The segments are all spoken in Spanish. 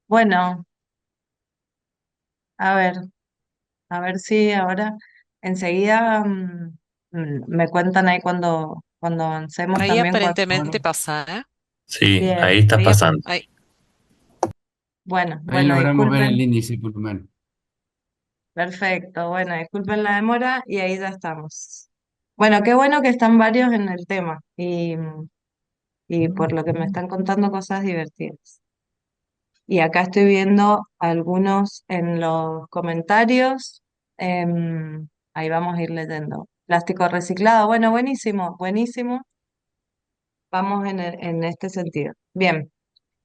Bueno, a ver, a ver si ahora enseguida me cuentan ahí cuando avancemos Ahí también. aparentemente pasa, ¿eh? Bien, Sí, ahí está Ahí, pasando. ahí. bueno, Ahí bueno, logramos ver el disculpen, índice por lo menos. perfecto, bueno, disculpen la demora y ahí ya estamos. Bueno, qué bueno que están varios en el tema y por lo que me están contando cosas divertidas. Y acá estoy viendo algunos en los comentarios. Ahí vamos a ir leyendo. Plástico reciclado. Bueno, buenísimo, buenísimo. Vamos en este sentido. Bien,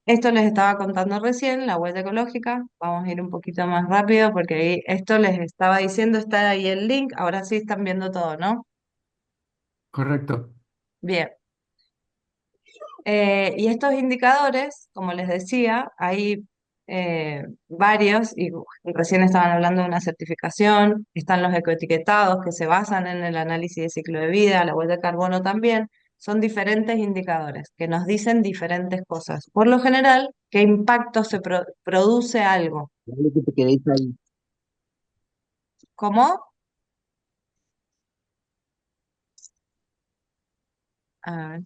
esto les estaba contando recién, la huella ecológica. Vamos a ir un poquito más rápido porque ahí, esto les estaba diciendo, está ahí el link. Ahora sí están viendo todo, ¿no? Correcto. Bien. Y estos indicadores, como les decía, hay varios, y recién estaban hablando de una certificación, están los ecoetiquetados que se basan en el análisis de ciclo de vida, la huella de carbono también, son diferentes indicadores que nos dicen diferentes cosas. Por lo general, ¿qué impacto produce algo? Dale que te quedéis ahí. ¿Cómo? A ver.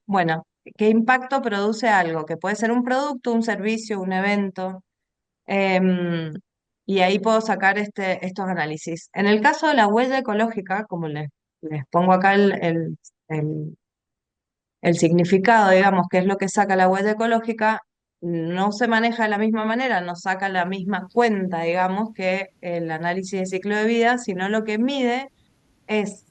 Bueno, ¿qué impacto produce algo? Que puede ser un producto, un servicio, un evento. Em, y ahí puedo sacar estos análisis. En el caso de la huella ecológica, como les pongo acá el- el significado, digamos, que es lo que saca la huella ecológica, no se maneja de la misma manera, no saca la misma cuenta, digamos, que el análisis de ciclo de vida, sino lo que mide es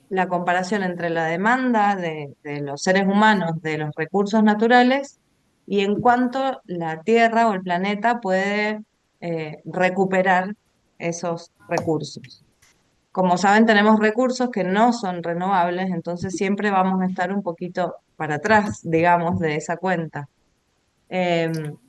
la comparación entre la demanda de los seres humanos de los recursos naturales y en cuánto la Tierra o el planeta puede recuperar esos recursos. Como saben, tenemos recursos que no son renovables, entonces siempre vamos a estar un poquito para atrás, digamos, de esa cuenta.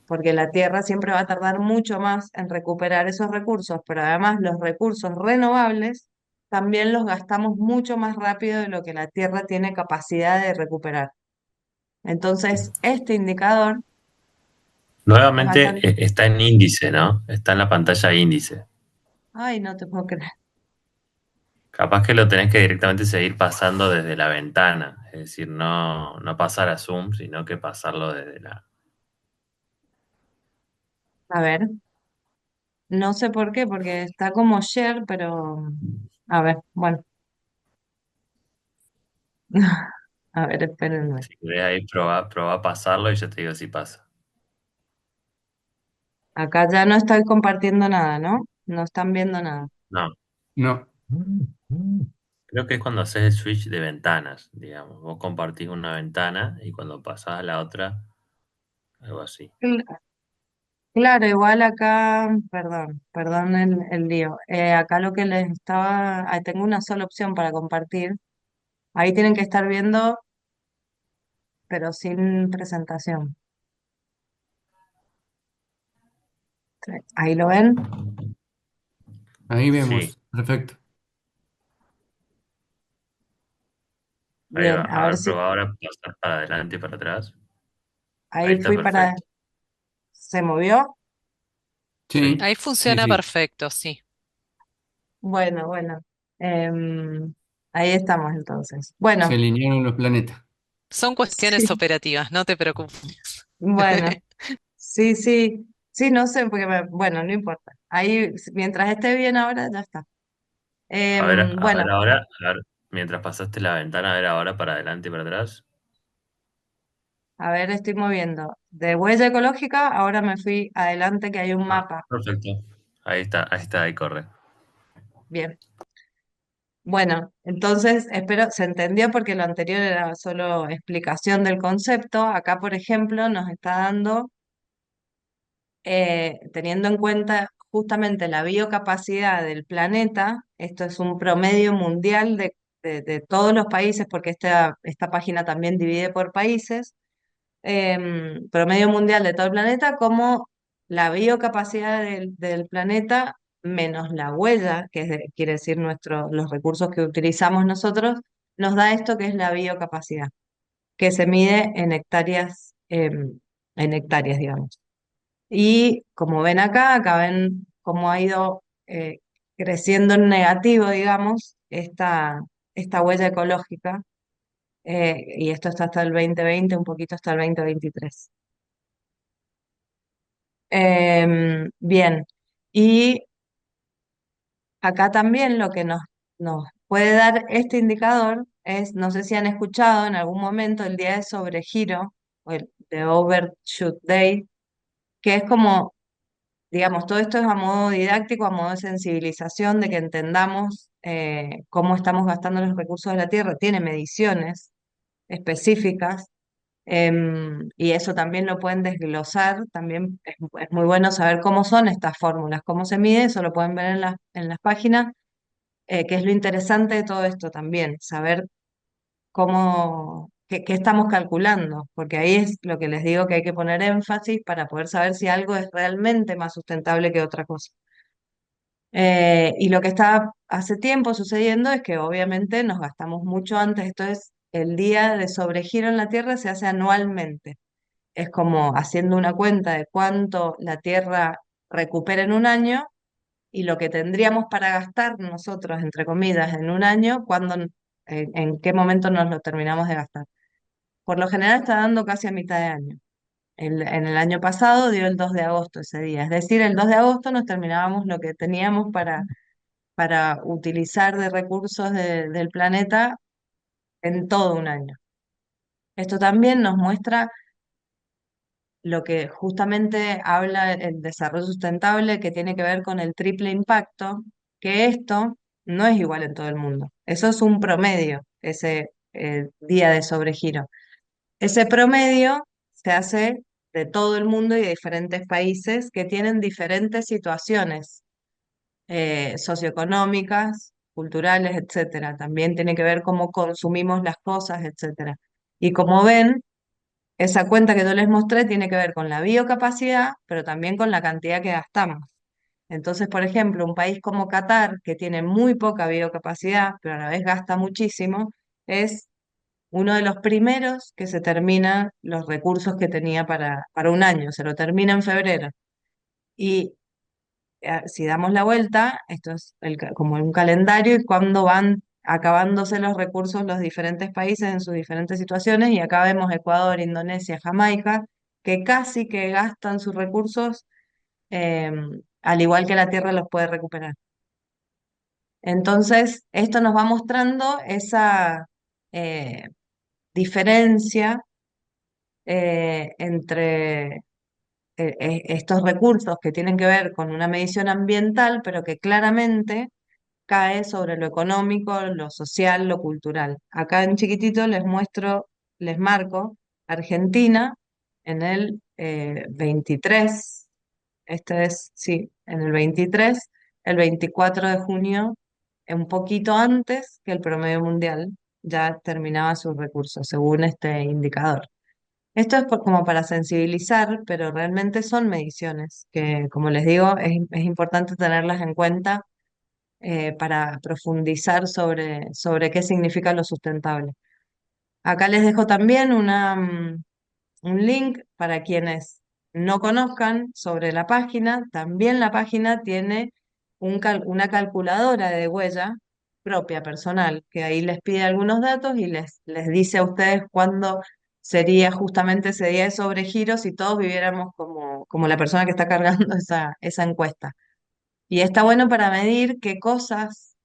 Porque la Tierra siempre va a tardar mucho más en recuperar esos recursos, pero además los recursos renovables también los gastamos mucho más rápido de lo que la Tierra tiene capacidad de recuperar. Entonces, este indicador es Nuevamente bastante... está en índice, ¿no? Está en la pantalla índice. Ay, no te puedo creer. Capaz que lo tenés que directamente seguir pasando desde la ventana. Es decir, no pasar a Zoom, sino que pasarlo desde la... A ver, no sé por qué, porque está como share, pero... A ver, bueno. A ver, espérenme. Si querés ahí probar pasarlo y yo te digo si pasa. Acá ya no estoy compartiendo nada, ¿no? No están viendo nada. No. No. Creo que es cuando haces el switch de ventanas, digamos. Vos compartís una ventana y cuando pasás a la otra, algo así. Claro, igual acá, perdón el lío. Acá lo que les estaba, tengo una sola opción para compartir. Ahí tienen que estar viendo, pero sin presentación. Sí, ahí lo ven. Ahí Sí, vemos. Perfecto. ahí va. Bien, a A ver ver, si probá ahora pasar para adelante y para atrás. Ahí ahí está fui para, perfecto. ¿se movió? Sí. Sí, Ahí sí, funciona sí. perfecto, sí. Bueno, bueno. Em, ahí estamos entonces. Se Bueno, alinearon los planetas. Son cuestiones sí, operativas, no te preocupes. bueno, sí, sí, sí, no sé, porque bueno, no importa. Ahí, mientras esté bien ahora, ya está. A Bueno. ver ahora, a ver, mientras pasaste la ventana, a ver ahora para adelante y para atrás. A ver, estoy moviendo. De huella ecológica, ahora me fui adelante que hay un Ah, mapa. perfecto. Ahí está, ahí corre. Bien. Bueno, entonces espero, se entendió porque lo anterior era solo explicación del concepto. Acá, por ejemplo, nos está dando, teniendo en cuenta justamente la biocapacidad del planeta, esto es un promedio mundial de todos los países, porque esta página también divide por países. Promedio mundial de todo el planeta, como la biocapacidad del planeta menos la huella, que quiere decir los recursos que utilizamos nosotros, nos da esto que es la biocapacidad, que se mide en hectáreas, digamos. Y como ven acá, acá ven cómo ha ido creciendo en negativo, digamos, esta huella ecológica. Y esto está hasta el 2020, un poquito hasta el 2023. Bien, y acá también lo que nos puede dar este indicador es, no sé si han escuchado en algún momento el día de sobregiro, o el de Overshoot Day, que es como, digamos, todo esto es a modo didáctico, a modo de sensibilización, de que entendamos cómo estamos gastando los recursos de la Tierra. Tiene mediciones específicas. Y eso también lo pueden desglosar, también es muy bueno saber cómo son estas fórmulas, cómo se mide, eso lo pueden ver en las páginas, que es lo interesante de todo esto también, saber qué estamos calculando, porque ahí es lo que les digo que hay que poner énfasis para poder saber si algo es realmente más sustentable que otra cosa. Y lo que está hace tiempo sucediendo es que obviamente nos gastamos mucho antes, esto es, el día de sobregiro en la Tierra se hace anualmente. Es como haciendo una cuenta de cuánto la Tierra recupera en un año y lo que tendríamos para gastar nosotros, entre comillas, en un año, en qué momento nos lo terminamos de gastar. Por lo general está dando casi a mitad de año. En el año pasado dio el 2 de agosto ese día, es decir, el 2 de agosto nos terminábamos lo que teníamos para utilizar de recursos del planeta en todo un año. Esto también nos muestra lo que justamente habla el desarrollo sustentable, que tiene que ver con el triple impacto, que esto no es igual en todo el mundo. Eso es un promedio, ese día de sobregiro. Ese promedio se hace de todo el mundo y de diferentes países que tienen diferentes situaciones socioeconómicas, culturales, etcétera. También tiene que ver cómo consumimos las cosas, etcétera. Y como ven, esa cuenta que yo les mostré tiene que ver con la biocapacidad, pero también con la cantidad que gastamos. Entonces, por ejemplo, un país como Qatar, que tiene muy poca biocapacidad, pero a la vez gasta muchísimo, es uno de los primeros que se termina los recursos que tenía para un año, se lo termina en febrero. Y si damos la vuelta, esto es como un calendario y cuando van acabándose los recursos los diferentes países en sus diferentes situaciones, y acá vemos Ecuador, Indonesia, Jamaica, que casi que gastan sus recursos eh, al igual que la Tierra los puede recuperar. Entonces, esto nos va mostrando esa eh, diferencia entre estos recursos que tienen que ver con una medición ambiental, pero que claramente cae sobre lo económico, lo social, lo cultural. Acá en chiquitito les muestro, les marco Argentina en el 23, este es, sí, en el 23, el 24 de junio, un poquito antes que el promedio mundial, ya terminaba sus recursos, según este indicador. Esto es como para sensibilizar, pero realmente son mediciones que, como les digo, es importante tenerlas en cuenta para profundizar sobre qué significa lo sustentable. Acá les dejo también un link para quienes no conozcan sobre la página. También la página tiene una calculadora de huella propia, personal, que ahí les pide algunos datos y les dice a ustedes cuándo sería justamente ese día de sobregiro si todos viviéramos como la persona que está cargando esa encuesta. Y está bueno para medir qué cosas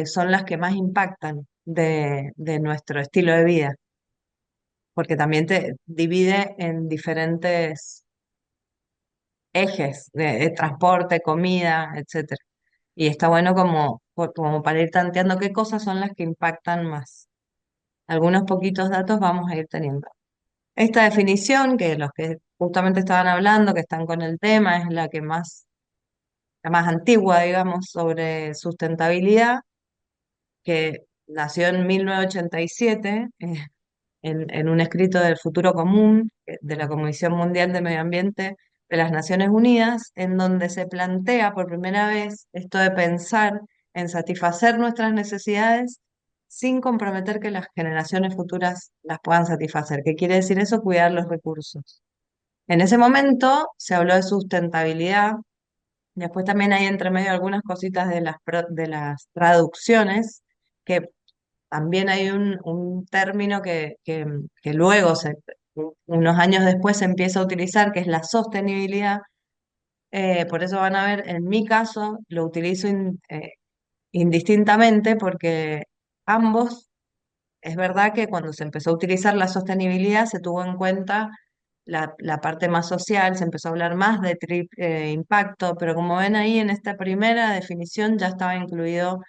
son las que más impactan de nuestro estilo de vida, porque también te divide en diferentes ejes de transporte, comida, etcétera. Y está bueno como para ir tanteando qué cosas son las que impactan más. Algunos poquitos datos vamos a ir teniendo. Esta definición, que los que justamente estaban hablando, que están con el tema, es la más antigua, digamos, sobre sustentabilidad, que nació en 1987, en un escrito del Futuro Común de la Comisión Mundial de Medio Ambiente de las Naciones Unidas, en donde se plantea por primera vez esto de pensar en satisfacer nuestras necesidades sin comprometer que las generaciones futuras las puedan satisfacer. ¿Qué quiere decir eso? Cuidar los recursos. En ese momento se habló de sustentabilidad. Después también hay entre medio algunas cositas de las traducciones, que también hay un término que luego, unos años después, se empieza a utilizar, que es la sostenibilidad. Por eso van a ver, en mi caso, lo utilizo indistintamente porque ambos, es verdad que cuando se empezó a utilizar la sostenibilidad se tuvo en cuenta la parte más social, se empezó a hablar más de impacto, pero como ven ahí en esta primera definición ya estaba incluido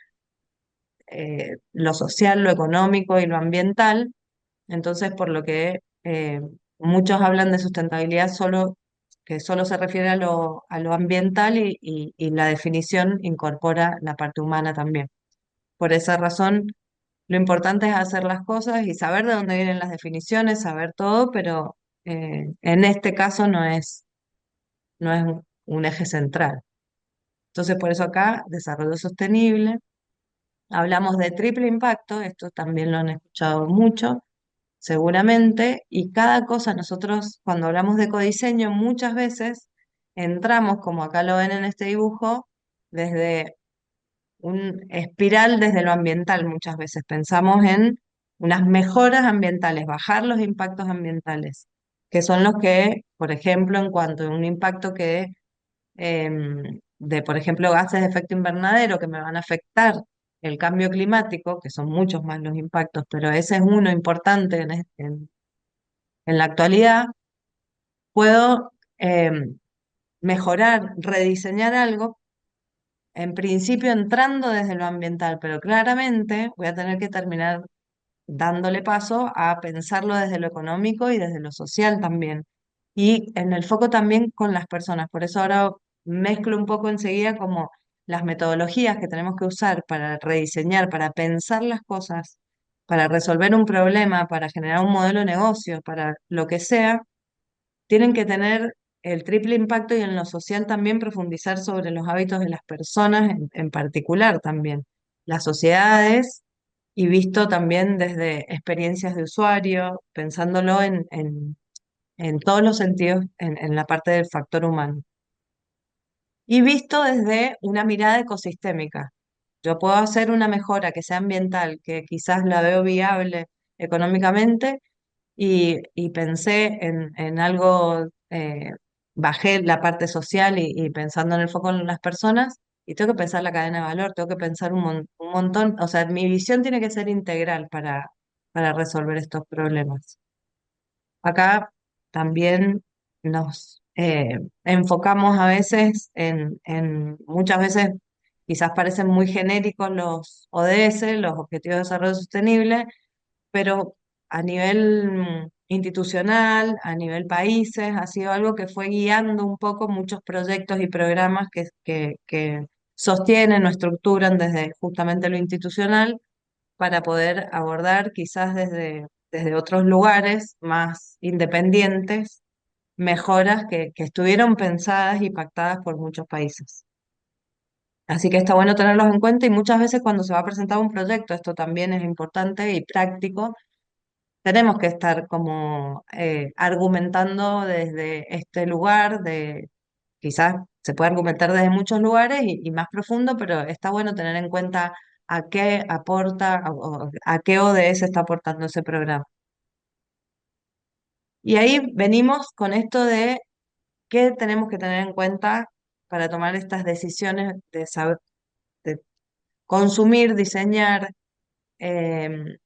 lo social, lo económico y lo ambiental. Entonces, por lo que muchos hablan de sustentabilidad solo, que solo se refiere a lo ambiental y la definición incorpora la parte humana también. Por esa razón, lo importante es hacer las cosas y saber de dónde vienen las definiciones, saber todo, pero en este caso no es un eje central. Entonces, por eso acá, desarrollo sostenible. Hablamos de triple impacto, esto también lo han escuchado mucho, seguramente, y cada cosa nosotros cuando hablamos de ecodiseño muchas veces entramos, como acá lo ven en este dibujo, desde un espiral desde lo ambiental muchas veces. Pensamos en unas mejoras ambientales, bajar los impactos ambientales, que son los que, por ejemplo, en cuanto a un impacto de, por ejemplo, gases de efecto invernadero que me van a afectar el cambio climático, que son muchos más los impactos, pero ese es uno importante en la actualidad, puedo mejorar, rediseñar algo, en principio entrando desde lo ambiental, pero claramente voy a tener que terminar dándole paso a pensarlo desde lo económico y desde lo social también. Y en el foco también con las personas. Por eso ahora mezclo un poco enseguida como las metodologías que tenemos que usar para rediseñar, para pensar las cosas, para resolver un problema, para generar un modelo de negocio, para lo que sea, tienen que tener el triple impacto y en lo social también profundizar sobre los hábitos de las personas en particular también, las sociedades y visto también desde experiencias de usuario, pensándolo en todos los sentidos, en la parte del factor humano. Y visto desde una mirada ecosistémica. Yo puedo hacer una mejora que sea ambiental, que quizás la veo viable económicamente, y pensé en algo, bajé la parte social y pensando en el foco en las personas, y tengo que pensar la cadena de valor, tengo que pensar un montón, o sea, mi visión tiene que ser integral para resolver estos problemas. Acá también nos enfocamos a veces muchas veces quizás parecen muy genéricos los ODS, los Objetivos de Desarrollo Sostenible, pero a nivel institucional, a nivel países, ha sido algo que fue guiando un poco muchos proyectos y programas que sostienen o estructuran desde justamente lo institucional para poder abordar quizás desde otros lugares más independientes mejoras que estuvieron pensadas y pactadas por muchos países. Así que está bueno tenerlos en cuenta y muchas veces cuando se va a presentar un proyecto, esto también es importante y práctico, tenemos que estar como argumentando desde este lugar, quizás se puede argumentar desde muchos lugares y más profundo, pero está bueno tener en cuenta a qué aporta o a qué ODS está aportando ese programa. Y ahí venimos con esto de qué tenemos que tener en cuenta para tomar estas decisiones de saber, de consumir, diseñar, em,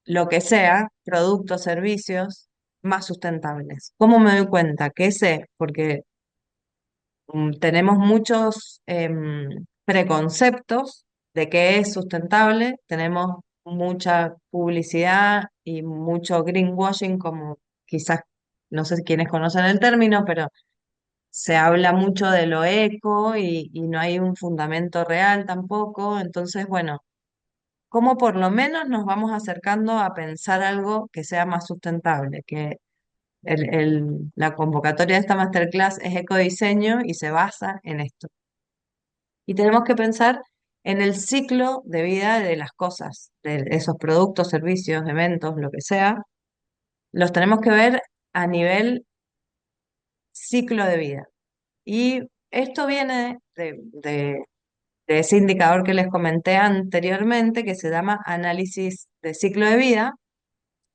lo que sea, productos, servicios más sustentables. ¿Cómo me doy cuenta? ¿Qué sé? Porque tenemos muchos preconceptos de qué es sustentable, tenemos mucha publicidad y mucho greenwashing, como quizás, no sé quiénes conocen el término, pero se habla mucho de lo eco y no hay un fundamento real tampoco. Entonces, bueno, ¿cómo por lo menos nos vamos acercando a pensar algo que sea más sustentable? Que la convocatoria de esta masterclass es ecodiseño y se basa en esto. Y tenemos que pensar en el ciclo de vida de las cosas, de esos productos, servicios, eventos, lo que sea. Los tenemos que ver a nivel ciclo de vida. Y esto viene de ese indicador que les comenté anteriormente, que se llama análisis de ciclo de vida,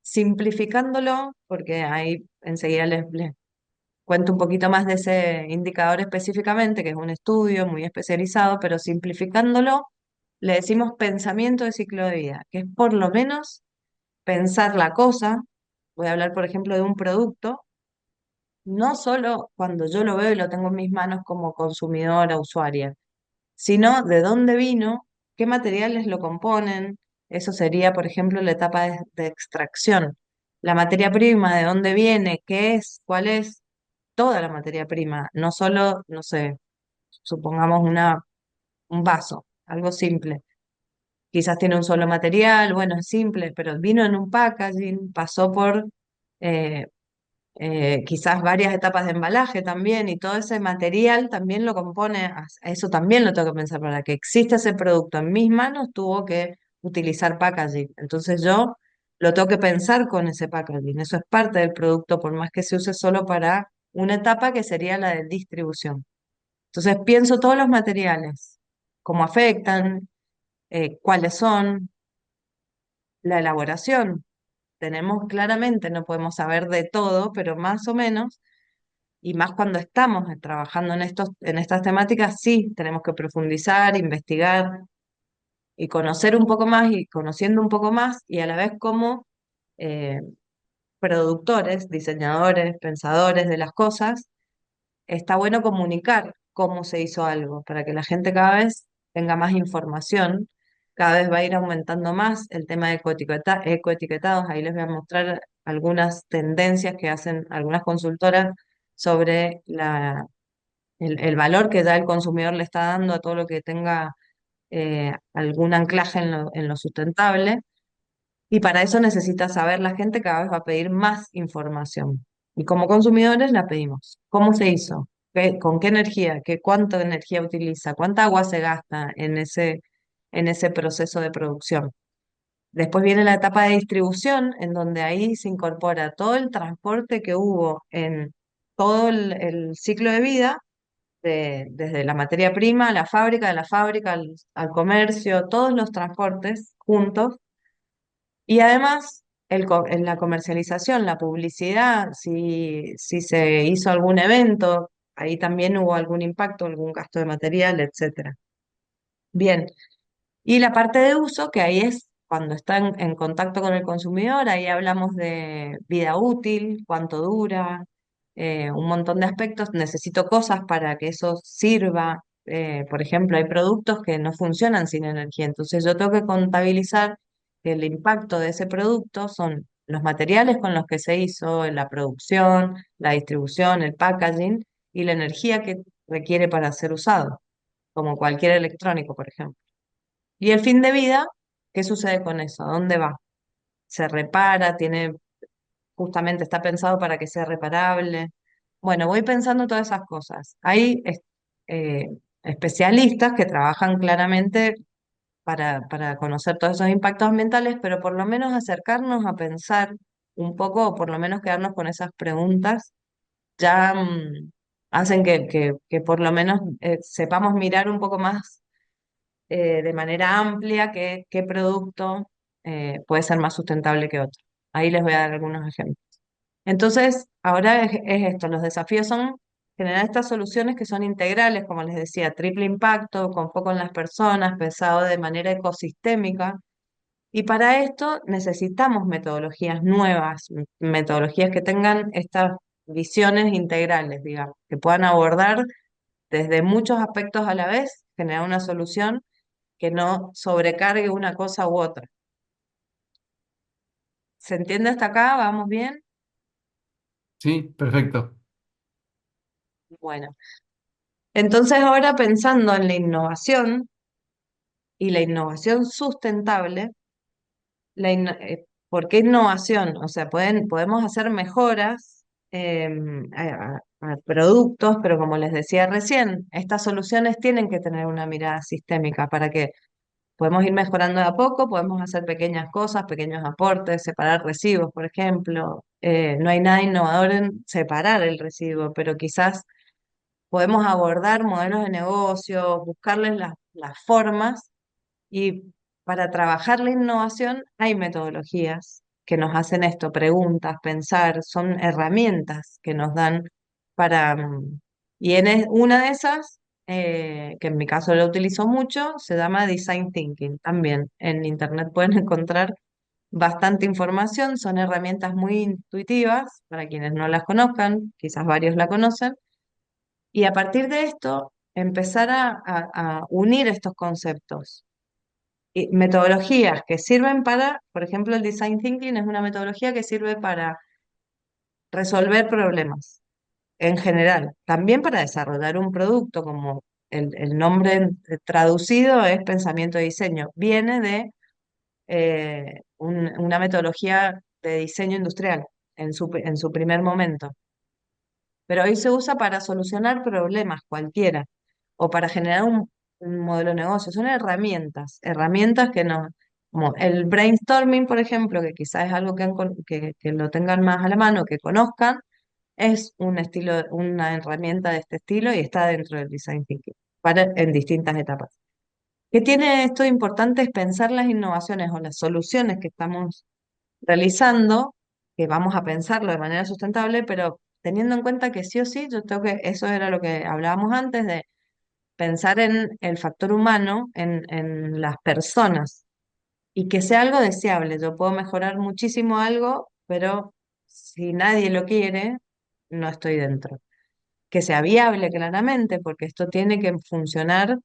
simplificándolo, porque ahí enseguida les cuento un poquito más de ese indicador específicamente, que es un estudio muy especializado, pero simplificándolo, le decimos pensamiento de ciclo de vida, que es por lo menos pensar la cosa. Voy a hablar, por ejemplo, de un producto, no solo cuando yo lo veo y lo tengo en mis manos como consumidora, usuaria, sino de dónde vino, qué materiales lo componen. Eso sería, por ejemplo, la etapa de extracción. La materia prima, de dónde viene, qué es, cuál es, toda la materia prima, no solo, no sé, supongamos un vaso, algo simple. Quizás tiene un solo material, bueno, es simple, pero vino en un packaging, pasó por eh, quizás varias etapas de embalaje también, y todo ese material también lo compone, a eso también lo tengo que pensar, para que exista ese producto en mis manos tuvo que utilizar packaging. Entonces yo lo tengo que pensar con ese packaging, eso es parte del producto, por más que se use solo para una etapa que sería la de distribución. Entonces pienso todos los materiales, cómo afectan, cuáles son, la elaboración. Tenemos claramente, no podemos saber de todo, pero más o menos, y más cuando estamos trabajando en estas temáticas, sí, tenemos que profundizar, investigar y conocer un poco más y conociendo un poco más y a la vez como eh, productores, diseñadores, pensadores de las cosas, está bueno comunicar cómo se hizo algo para que la gente cada vez tenga más información. Cada vez va a ir aumentando más el tema de ecoetiquetados. Ahí les voy a mostrar algunas tendencias que hacen algunas consultoras sobre el valor que ya el consumidor le está dando a todo lo que tenga algún anclaje en lo sustentable. Y para eso necesita saber la gente, cada vez va a pedir más información. Y como consumidores la pedimos. ¿Cómo se hizo? ¿Con qué energía? ¿Cuánta energía utiliza? ¿Cuánta agua se gasta en ese proceso de producción? Después viene la etapa de distribución, en donde ahí se incorpora todo el transporte que hubo en todo el ciclo de vida, desde la materia prima a la fábrica, de la fábrica al comercio, todos los transportes juntos. Y además, en la comercialización, la publicidad, si se hizo algún evento, ahí también hubo algún impacto, algún gasto de material, etcétera. Bien, y la parte de uso, que ahí es cuando está en contacto con el consumidor, ahí hablamos de vida útil, cuánto dura, un montón de aspectos. Necesito cosas para que eso sirva. Por ejemplo, hay productos que no funcionan sin energía, entonces yo tengo que contabilizar que el impacto de ese producto son los materiales con los que se hizo, la producción, la distribución, el packaging y la energía que requiere para ser usado, como cualquier electrónico, por ejemplo. Y el fin de vida, ¿qué sucede con eso? ¿A dónde va? ¿Se repara? Justamente está pensado para que sea reparable? Bueno, voy pensando todas esas cosas. Hay eh, especialistas que trabajan claramente para conocer todos esos impactos ambientales, pero por lo menos acercarnos a pensar un poco, o por lo menos quedarnos con esas preguntas, ya hacen que por lo menos sepamos mirar un poco más de manera amplia qué producto puede ser más sustentable que otro. Ahí les voy a dar algunos ejemplos. Entonces, ahora es esto, los desafíos son generar estas soluciones que son integrales, como les decía, triple impacto, con foco en las personas, pensado de manera ecosistémica. Y para esto necesitamos metodologías nuevas, metodologías que tengan estas visiones integrales, digamos, que puedan abordar desde muchos aspectos a la vez, generar una solución que no sobrecargue una cosa u otra. ¿Se entiende hasta acá? ¿Vamos bien? Sí, perfecto. Bueno, entonces ahora pensando en la innovación y la innovación sustentable, ¿por qué innovación? O sea, podemos hacer mejoras a productos, pero como les decía recién, estas soluciones tienen que tener una mirada sistémica para que podemos ir mejorando de a poco, podemos hacer pequeñas cosas, pequeños aportes, separar residuos, por ejemplo. No hay nada innovador en separar el residuo, pero quizás podemos abordar modelos de negocio, buscarles las formas y para trabajar la innovación hay metodologías que nos hacen esto, preguntas, pensar, son herramientas que nos dan para... y una de esas, que en mi caso lo utilizo mucho, se llama Design Thinking. También en Internet pueden encontrar bastante información, son herramientas muy intuitivas para quienes no las conozcan, quizás varios la conocen, y a partir de esto empezar a unir estos conceptos y metodologías que sirven para, por ejemplo, el design thinking es una metodología que sirve para resolver problemas en general, también para desarrollar un producto, como el nombre traducido es pensamiento de diseño, viene de una metodología de diseño industrial en su primer momento, pero hoy se usa para solucionar problemas cualquiera o para generar un modelo de negocio. Son herramientas, herramientas que nos... Como el brainstorming, por ejemplo, que quizás es algo que lo tengan más a la mano, que conozcan, es un estilo, una herramienta de este estilo y está dentro del design thinking en distintas etapas. ¿Qué tiene esto de importante? Es pensar las innovaciones o las soluciones que estamos realizando, que vamos a pensarlo de manera sustentable, pero teniendo en cuenta que sí o sí, yo tengo que, eso era lo que hablábamos antes, de pensar en el factor humano, en las personas, y que sea algo deseable. Yo puedo mejorar muchísimo algo, pero si nadie lo quiere, no estoy dentro. Que sea viable, claramente, porque esto tiene que funcionar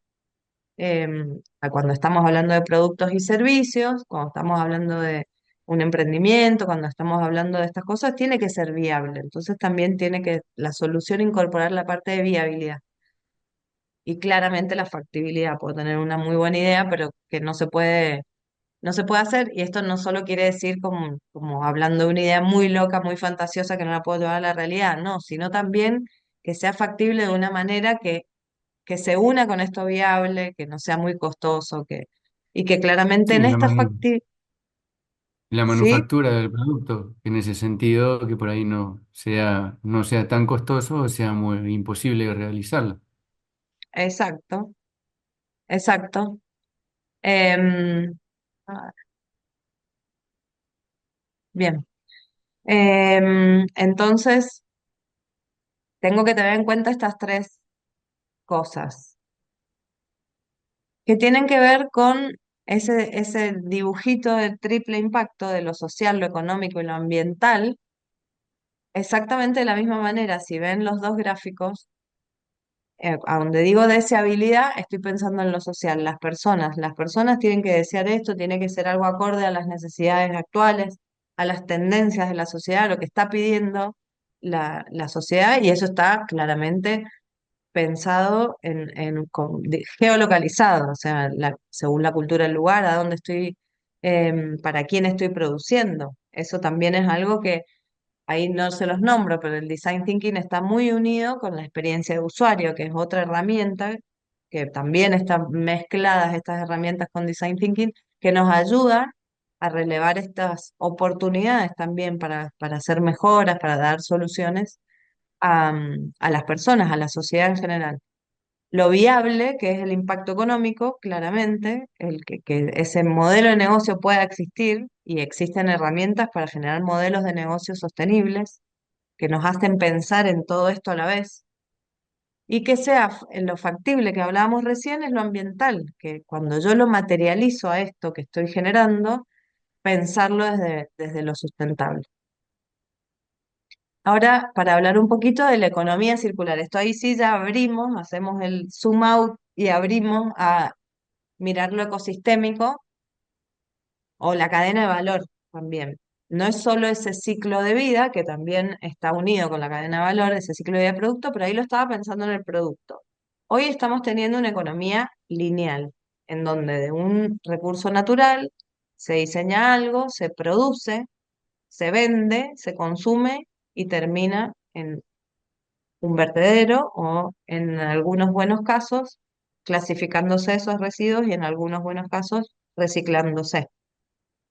a cuando estamos hablando de productos y servicios, cuando estamos hablando de un emprendimiento, cuando estamos hablando de estas cosas, tiene que ser viable. Entonces también tiene que la solución incorporar la parte de viabilidad. Y claramente la factibilidad. Puedo tener una muy buena idea, pero que no se puede hacer. Y esto no solo quiere decir como hablando de una idea muy loca, muy fantasiosa que no la puedo llevar a la realidad, no, sino también que sea factible de una manera que se una con esto viable, que no sea muy costoso, y que claramente en Sí, esta factibilidad, la sí, manufactura del producto, en ese sentido, que por ahí no sea tan costoso o sea muy imposible realizarlo. exacto, exacto. Em, ah, bien. Entonces, tengo que tener en cuenta estas tres cosas que tienen que ver con ese dibujito del triple impacto de lo social, lo económico y lo ambiental. Exactamente de la misma manera, si ven los dos gráficos, a donde digo deseabilidad, estoy pensando en lo social, las personas tienen que desear esto, tiene que ser algo acorde a las necesidades actuales, a las tendencias de la sociedad, a lo que está pidiendo la sociedad, y eso está claramente pensado geolocalizado, o sea, según la cultura del lugar, a dónde estoy, para quién estoy produciendo. Eso también es algo que ahí no se los nombro, pero el design thinking está muy unido con la experiencia de usuario, que es otra herramienta que también están mezcladas estas herramientas con design thinking, que nos ayuda a relevar estas oportunidades también para hacer mejoras, para dar soluciones a las personas, a la sociedad en general. Lo viable, que es el impacto económico, claramente, que ese modelo de negocio pueda existir y existen herramientas para generar modelos de negocio sostenibles que nos hacen pensar en todo esto a la vez. Y que sea en lo factible que hablábamos recién es lo ambiental, que cuando yo lo materializo a esto que estoy generando, pensarlo desde lo sustentable. Ahora, para hablar un poquito de la economía circular, esto ahí sí ya abrimos, hacemos el zoom out y abrimos a mirar lo ecosistémico o la cadena de valor también. No es solo ese ciclo de vida, que también está unido con la cadena de valor, ese ciclo de vida de producto, pero ahí lo estaba pensando en el producto. Hoy estamos teniendo una economía lineal, en donde de un recurso natural se diseña algo, se produce, se vende, se consume y termina en un vertedero o en algunos buenos casos clasificándose esos residuos y en algunos buenos casos reciclándose.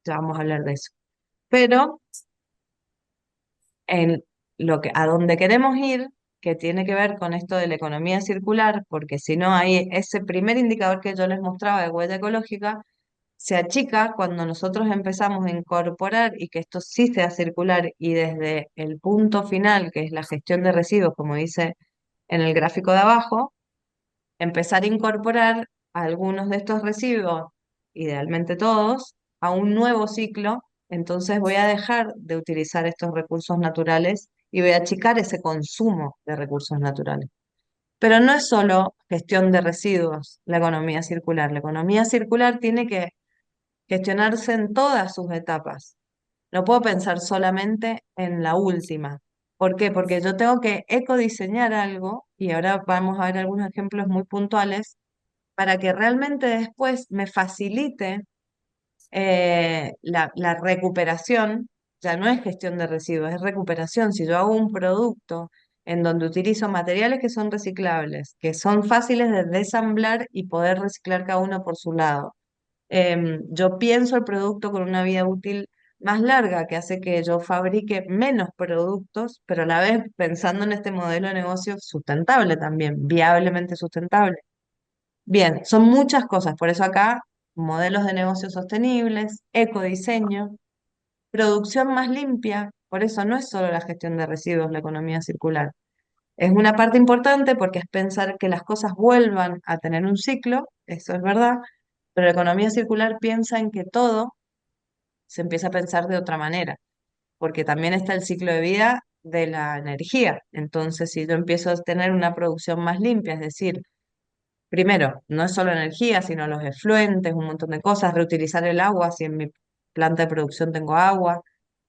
Ya vamos a hablar de eso. Pero en a donde queremos ir, que tiene que ver con esto de la economía circular, porque si no, hay ese primer indicador que yo les mostraba de huella ecológica, se achica cuando nosotros empezamos a incorporar y que esto sí sea circular y desde el punto final, que es la gestión de residuos, como dice en el gráfico de abajo, empezar a incorporar algunos de estos residuos, idealmente todos, a un nuevo ciclo. Entonces voy a dejar de utilizar estos recursos naturales y voy a achicar ese consumo de recursos naturales. Pero no es solo gestión de residuos la economía circular. La economía circular tiene que gestionarse en todas sus etapas. No puedo pensar solamente en la última. ¿Por qué? Porque yo tengo que ecodiseñar algo, y ahora vamos a ver algunos ejemplos muy puntuales, para que realmente después me facilite la recuperación. Ya no es gestión de residuos, es recuperación. Si yo hago un producto en donde utilizo materiales que son reciclables, que son fáciles de desamblar y poder reciclar cada uno por su lado, yo pienso el producto con una vida útil más larga, que hace que yo fabrique menos productos, pero a la vez pensando en este modelo de negocio sustentable también, viablemente sustentable. Bien, son muchas cosas, por eso acá modelos de negocios sostenibles, ecodiseño, producción más limpia, por eso no es solo la gestión de residuos, la economía circular. Es una parte importante porque es pensar que las cosas vuelvan a tener un ciclo, eso es verdad, pero la economía circular piensa en que todo se empieza a pensar de otra manera, porque también está el ciclo de vida de la energía. Entonces, si yo empiezo a tener una producción más limpia, es decir, primero, no es solo energía, sino los efluentes, un montón de cosas, reutilizar el agua, si en mi planta de producción tengo agua,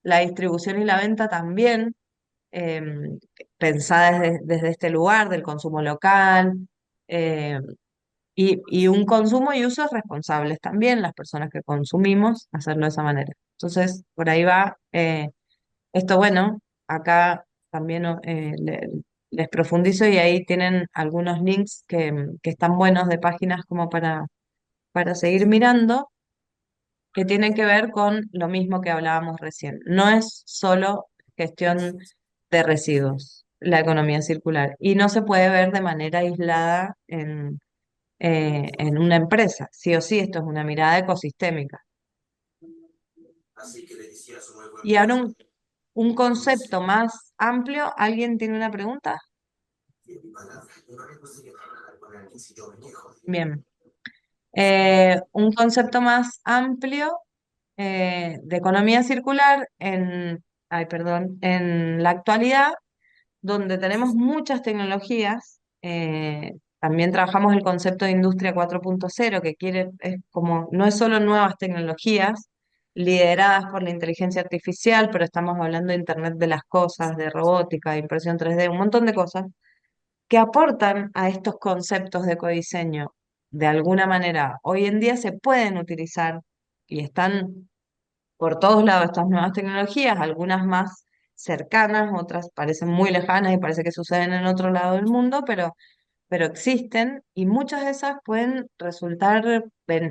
la distribución y la venta también, em, pensada desde este lugar del consumo local, em, y un consumo y usos responsables también, las personas que consumimos, hacerlo de esa manera. Entonces, por ahí va esto, bueno, acá también les profundizo y ahí tienen algunos links que están buenos de páginas como para seguir mirando, que tienen que ver con lo mismo que hablábamos recién. No es solo gestión de residuos, la economía circular, y no se puede ver de manera aislada en una empresa. Sí o sí, esto es una mirada ecosistémica. Y ahora un concepto más amplio, ¿alguien tiene una pregunta? Bien. Un concepto más amplio de economía circular ay, perdón, en la actualidad, donde tenemos muchas tecnologías. También trabajamos el concepto de industria 4.0, que es como, no es solo nuevas tecnologías lideradas por la inteligencia artificial, pero estamos hablando de Internet de las cosas, de robótica, de impresión 3D, un montón de cosas que aportan a estos conceptos de ecodiseño. De alguna manera, hoy en día se pueden utilizar y están por todos lados estas nuevas tecnologías, algunas más cercanas, otras parecen muy lejanas y parece que suceden en otro lado del mundo, pero existen y muchas de esas pueden resultar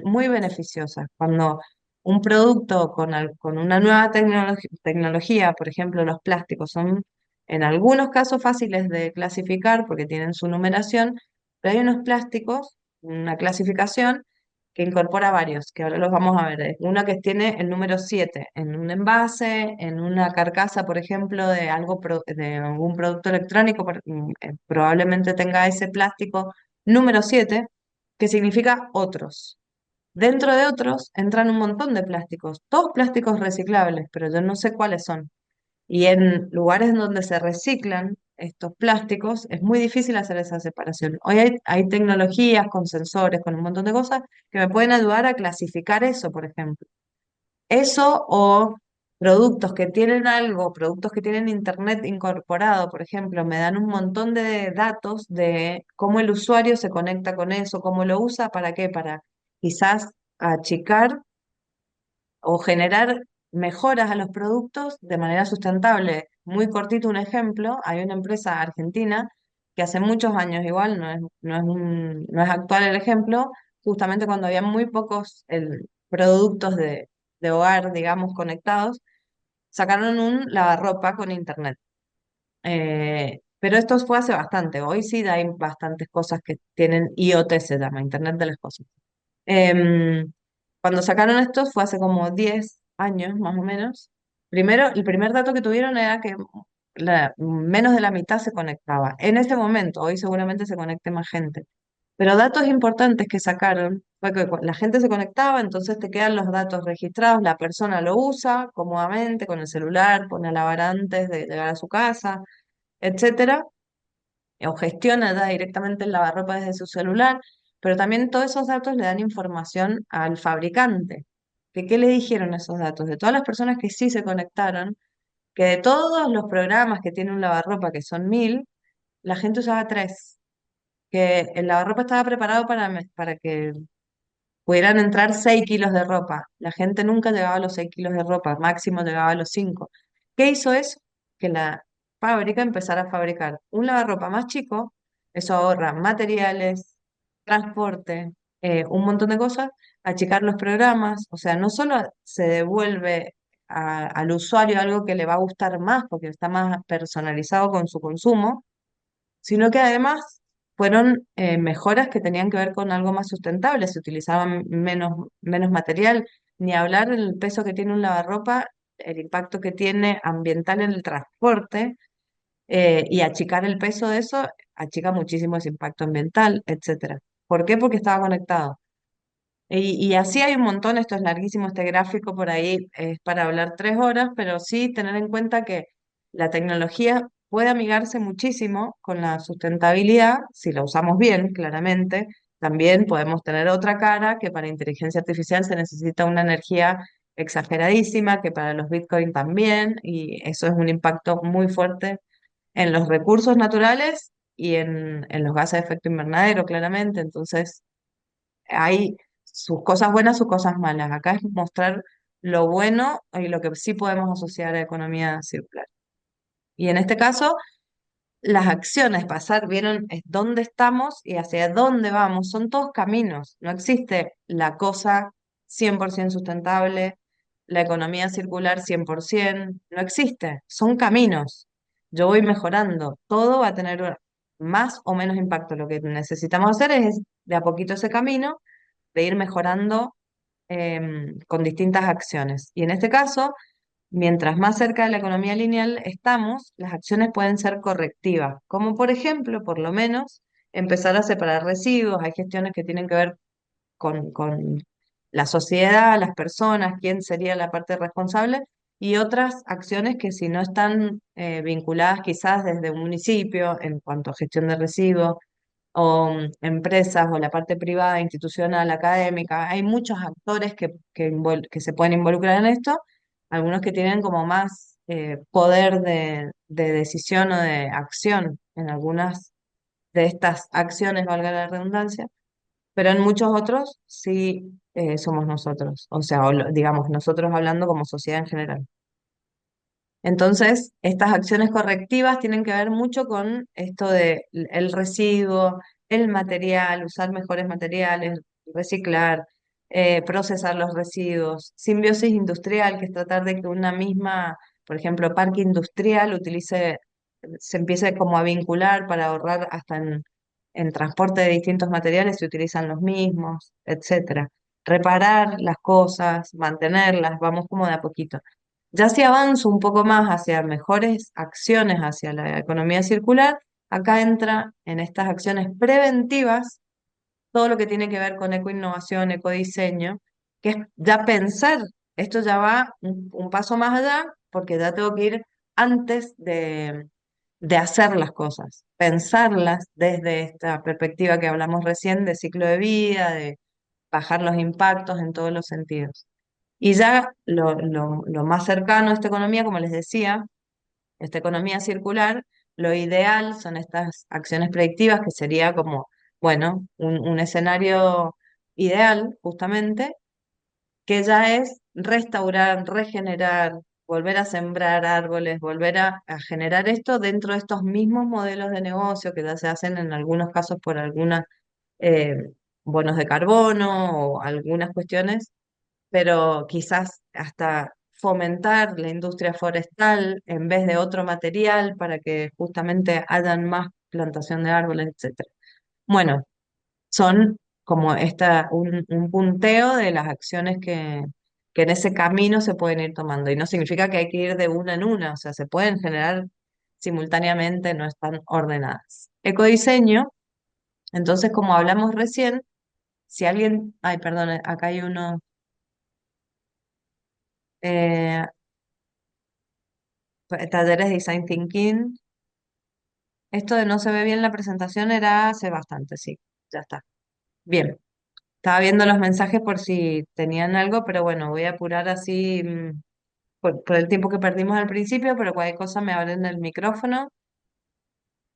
muy beneficiosas. Cuando un producto con una nueva tecnología, por ejemplo, los plásticos, son en algunos casos fáciles de clasificar porque tienen su numeración, pero hay unos plásticos, una clasificación que incorpora varios, que ahora los vamos a ver. Es una que tiene el número 7 en un envase, en una carcasa, por ejemplo, de de algún producto electrónico, probablemente tenga ese plástico número 7 que significa otros. Dentro de otros entran un montón de plásticos, todos plásticos reciclables, pero yo no sé cuáles son. Y en lugares donde se reciclan estos plásticos es muy difícil hacer esa separación. Hoy hay tecnologías con sensores, con un montón de cosas que me pueden ayudar a clasificar eso, por ejemplo. Eso o productos que tienen algo, productos que tienen internet incorporado, por ejemplo, me dan un montón de datos de cómo el usuario se conecta con eso, cómo lo usa, para qué, para quizás achicar o generar mejoras a los productos de manera sustentable. Muy cortito un ejemplo, hay una empresa argentina que hace muchos años igual, no es actual el ejemplo, justamente cuando había muy pocos productos de hogar, digamos, conectados, sacaron un lavarropa con internet. Pero esto fue hace bastante. Hoy sí hay bastantes cosas que tienen IoT, se llama, Internet de las Cosas. Em, Cuando sacaron esto fue hace como 10 años más o menos. Primero, el primer dato que tuvieron era que menos de la mitad se conectaba. En ese momento, hoy seguramente se conecte más gente. Pero datos importantes que sacaron fue que la gente se conectaba, entonces te quedan los datos registrados, la persona lo usa cómodamente con el celular, pone a lavar antes de llegar a su casa, etcétera, o gestiona ya directamente el lavarropa desde su celular, pero también todos esos datos le dan información al fabricante. ¿Qué le dijeron esos datos? De todas las personas que sí se conectaron, que de todos los programas que tiene un lavarropa, que son 1000, la gente usaba tres, que el lavarropa estaba preparado para que pudieran entrar 6 kilos de ropa. La gente nunca llegaba a los 6 kilos de ropa, máximo llegaba a los 5. ¿Qué hizo eso? Que la fábrica empezara a fabricar un lavarropa más chico, eso ahorra materiales, transporte, un montón de cosas, achicar los programas, o sea, no solo se devuelve al usuario algo que le va a gustar más porque está más personalizado con su consumo, sino que además fueron mejoras que tenían que ver con algo más sustentable, se utilizaban menos material, ni hablar del peso que tiene un lavarropa, el impacto que tiene ambiental en el transporte, y achicar el peso de eso achica muchísimo ese impacto ambiental, etcétera. ¿Por qué? Porque estaba conectado. Y así hay un montón, esto es larguísimo, este gráfico por ahí es para hablar 3 horas, pero sí tener en cuenta que la tecnología puede amigarse muchísimo con la sustentabilidad, si la usamos bien, claramente. También podemos tener otra cara, que para inteligencia artificial se necesita una energía exageradísima, que para los Bitcoin también, y eso es un impacto muy fuerte en los recursos naturales y en los gases de efecto invernadero, claramente. Entonces, hay sus cosas buenas, sus cosas malas. Acá es mostrar lo bueno y lo que sí podemos asociar a economía circular. Y en este caso, las acciones, pasar, vieron dónde estamos y hacia dónde vamos, son todos caminos. No existe la cosa 100% sustentable, la economía circular 100%, no existe, son caminos. Yo voy mejorando, todo va a tener más o menos impacto. Lo que necesitamos hacer es de a poquito ese camino, de ir mejorando con distintas acciones. Y en este caso, mientras más cerca de la economía lineal estamos, las acciones pueden ser correctivas, como por ejemplo, por lo menos, empezar a separar residuos. Hay gestiones que tienen que ver con la sociedad, las personas, quién sería la parte responsable, y otras acciones que si no están vinculadas quizás desde un municipio en cuanto a gestión de residuos, o empresas, o la parte privada, institucional, académica. Hay muchos actores que se pueden involucrar en esto, algunos que tienen como más poder de decisión o de acción en algunas de estas acciones, valga la redundancia, pero en muchos otros sí somos nosotros, o sea, digamos, nosotros hablando como sociedad en general. Entonces, estas acciones correctivas tienen que ver mucho con esto de el residuo, el material, usar mejores materiales, reciclar, procesar los residuos, simbiosis industrial, que es tratar de que una misma, por ejemplo, parque industrial se empiece como a vincular para ahorrar hasta en transporte de distintos materiales, se utilizan los mismos, etcétera. Reparar las cosas, mantenerlas, vamos como de a poquito. Ya si avanzo un poco más hacia mejores acciones hacia la economía circular, acá entra en estas acciones preventivas todo lo que tiene que ver con ecoinnovación, ecodiseño, que es ya pensar, esto ya va un paso más allá, porque ya tengo que ir antes de hacer las cosas, pensarlas desde esta perspectiva que hablamos recién de ciclo de vida, de bajar los impactos en todos los sentidos. Y ya lo más cercano a esta economía, como les decía, esta economía circular, lo ideal son estas acciones predictivas, que sería como, bueno, un escenario ideal, justamente, que ya es restaurar, regenerar, volver a sembrar árboles, volver a generar esto dentro de estos mismos modelos de negocio que ya se hacen en algunos casos por algunas eh, bonos de carbono o algunas cuestiones, pero quizás hasta fomentar la industria forestal en vez de otro material para que justamente hayan más plantación de árboles, etcétera. Bueno, son como un punteo de las acciones que en ese camino se pueden ir tomando. Y no significa que hay que ir de una en una, o sea, se pueden generar simultáneamente, no están ordenadas. Ecodiseño, entonces, como hablamos recién, si alguien, ay, perdón, acá hay uno, eh, talleres de Design Thinking. Esto de no se ve bien la presentación era hace bastante, sí, ya está. Bien. Estaba viendo los mensajes por si tenían algo, pero bueno, voy a apurar así por el tiempo que perdimos al principio, pero cualquier cosa me abren el micrófono.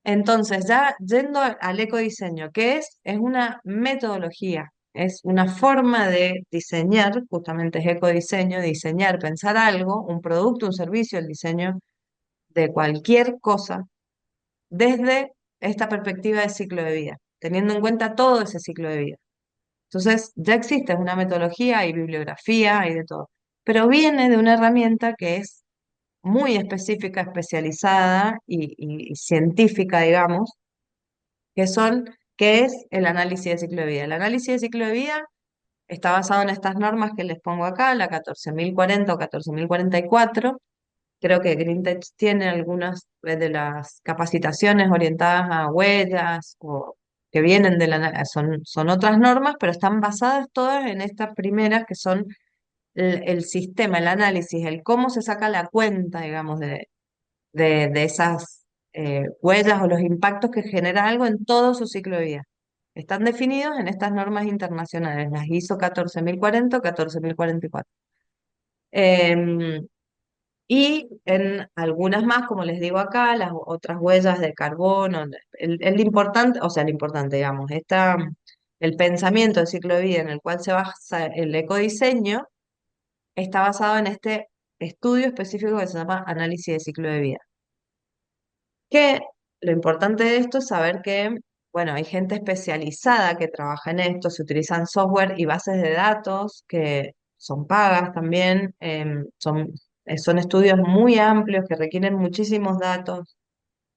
Entonces, ya yendo al ecodiseño, ¿qué es? Es una metodología, es una forma de diseñar, justamente es ecodiseño, diseñar, pensar algo, un producto, un servicio, el diseño de cualquier cosa, desde esta perspectiva de ciclo de vida, teniendo en cuenta todo ese ciclo de vida. Entonces, ya existe una metodología, hay bibliografía, hay de todo, pero viene de una herramienta que es muy específica, especializada y científica, digamos, que es el análisis de ciclo de vida. El análisis de ciclo de vida está basado en estas normas que les pongo acá, la 14.040 o 14.044. Creo que GreenTech tiene algunas de las capacitaciones orientadas a huellas o que vienen de son otras normas, pero están basadas todas en estas primeras que son el sistema, el análisis, el cómo se saca la cuenta, digamos, de esas huellas o los impactos que genera algo en todo su ciclo de vida. Están definidos en estas normas internacionales, las ISO 14.040 o 14.044. Y en algunas más, como les digo acá, las otras huellas de carbono, el importante, o sea, el importante, digamos, el pensamiento del ciclo de vida en el cual se basa el ecodiseño, está basado en este estudio específico que se llama análisis de ciclo de vida. Que lo importante de esto es saber que, bueno, hay gente especializada que trabaja en esto, se utilizan software y bases de datos que son pagas también, son estudios muy amplios que requieren muchísimos datos,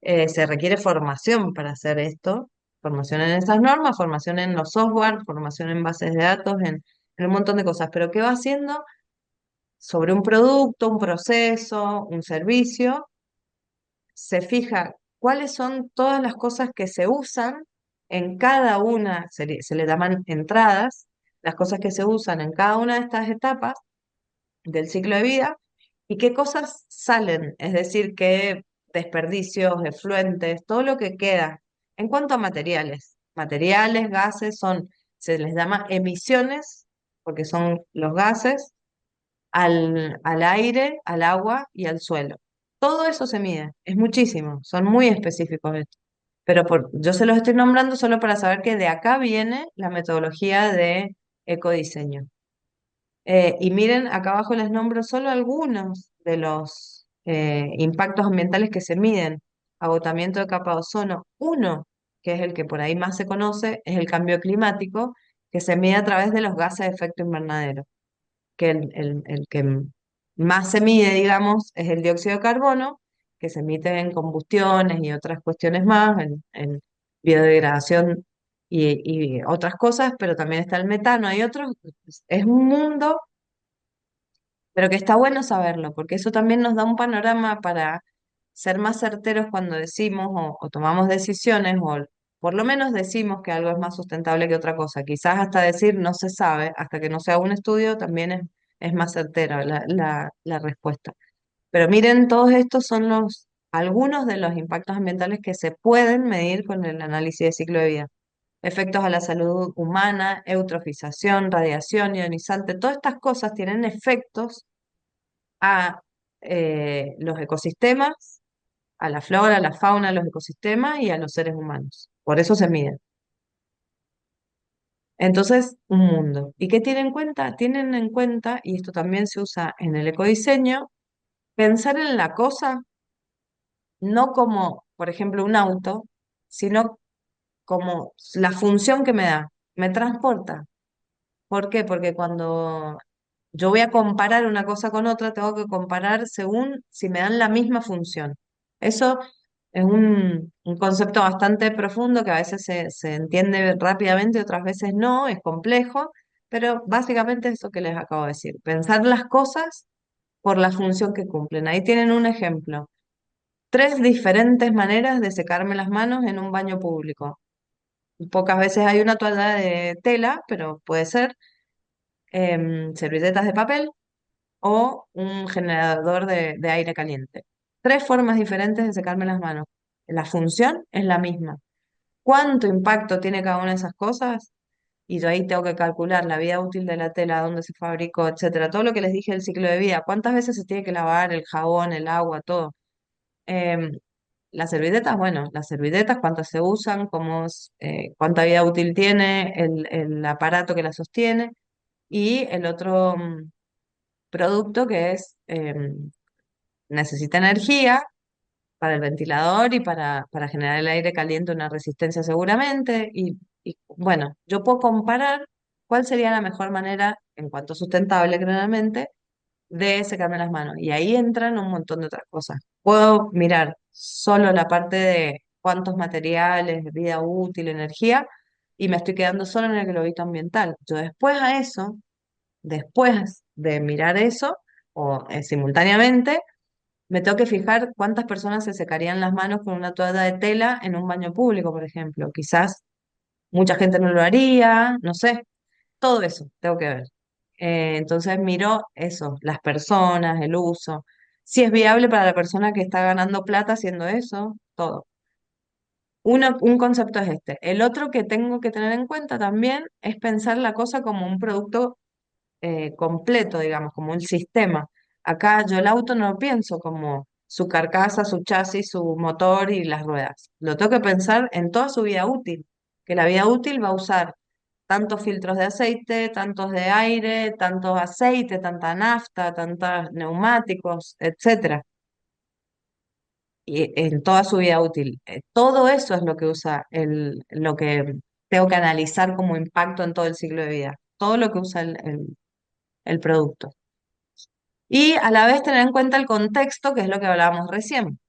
se requiere formación para hacer esto, formación en esas normas, formación en los software, formación en bases de datos, en un montón de cosas, pero ¿qué va haciendo? Sobre un producto, un proceso, un servicio, se fija cuáles son todas las cosas que se usan en cada una, se le llaman entradas, las cosas que se usan en cada una de estas etapas del ciclo de vida y qué cosas salen, es decir, qué desperdicios, efluentes, todo lo que queda. En cuanto a materiales, materiales, gases se les llama emisiones, porque son los gases, al aire, al agua y al suelo. Todo eso se mide, es muchísimo, son muy específicos estos. Pero yo se los estoy nombrando solo para saber que de acá viene la metodología de ecodiseño. Y miren, acá abajo les nombro solo algunos de los impactos ambientales que se miden. Agotamiento de capa de ozono. Uno, que es el que por ahí más se conoce, es el cambio climático, que se mide a través de los gases de efecto invernadero, que el que más se mide, digamos, es el dióxido de carbono, que se emite en combustiones y otras cuestiones más, en biodegradación y otras cosas, pero también está el metano, hay otros, es un mundo, pero que está bueno saberlo, porque eso también nos da un panorama para ser más certeros cuando decimos o tomamos decisiones, o por lo menos decimos que algo es más sustentable que otra cosa. Quizás hasta decir no se sabe, hasta que no se haga un estudio, también es más certera la respuesta. Pero miren, todos estos son algunos de los impactos ambientales que se pueden medir con el análisis de ciclo de vida. Efectos a la salud humana, eutrofización, radiación ionizante, todas estas cosas tienen efectos a los ecosistemas, a la flora, a la fauna, a los ecosistemas y a los seres humanos. Por eso se miden. Entonces, un mundo. ¿Y qué tienen en cuenta? Tienen en cuenta, y esto también se usa en el ecodiseño, pensar en la cosa no como, por ejemplo, un auto, sino como la función que me da, me transporta. ¿Por qué? Porque cuando yo voy a comparar una cosa con otra, tengo que comparar según si me dan la misma función. Eso es un concepto bastante profundo que a veces se entiende rápidamente, otras veces no, es complejo, pero básicamente es eso que les acabo de decir, pensar las cosas por la función que cumplen. Ahí tienen un ejemplo. Tres diferentes maneras de secarme las manos en un baño público. Pocas veces hay una toalla de tela, pero puede ser servilletas de papel o un generador de aire caliente. Tres formas diferentes de secarme las manos. La función es la misma. ¿Cuánto impacto tiene cada una de esas cosas? Y yo ahí tengo que calcular la vida útil de la tela, dónde se fabricó, etcétera. Todo lo que les dije del ciclo de vida. ¿Cuántas veces se tiene que lavar el jabón, el agua, todo? Em, las servilletas, bueno, las servilletas, cuántas se usan, cuánta vida útil tiene el aparato que la sostiene. Y el otro producto que es, necesita energía para el ventilador y para generar el aire caliente, una resistencia seguramente. Y bueno, yo puedo comparar cuál sería la mejor manera, en cuanto sustentable, claramente, de secarme las manos. Y ahí entran un montón de otras cosas. Puedo mirar solo la parte de cuántos materiales, vida útil, energía, y me estoy quedando solo en el globito ambiental. Yo después a eso, después de mirar eso, o simultáneamente, me tengo que fijar cuántas personas se secarían las manos con una toalla de tela en un baño público, por ejemplo. Quizás mucha gente no lo haría, no sé, todo eso tengo que ver. Entonces miro eso, las personas, el uso, si es viable para la persona que está ganando plata haciendo eso, todo. Un concepto es este. El otro que tengo que tener en cuenta también es pensar la cosa como un producto completo, digamos, como un sistema. Acá yo el auto no lo pienso como su carcasa, su chasis, su motor y las ruedas. Lo tengo que pensar en toda su vida útil, que la vida útil va a usar tantos filtros de aceite, tantos de aire, tantos aceite, tanta nafta, tantos neumáticos, etcétera. Y en toda su vida útil. Todo eso es lo que usa lo que tengo que analizar como impacto en todo el ciclo de vida. Todo lo que usa el producto. Y a la vez tener en cuenta el contexto, que es lo que hablábamos recién.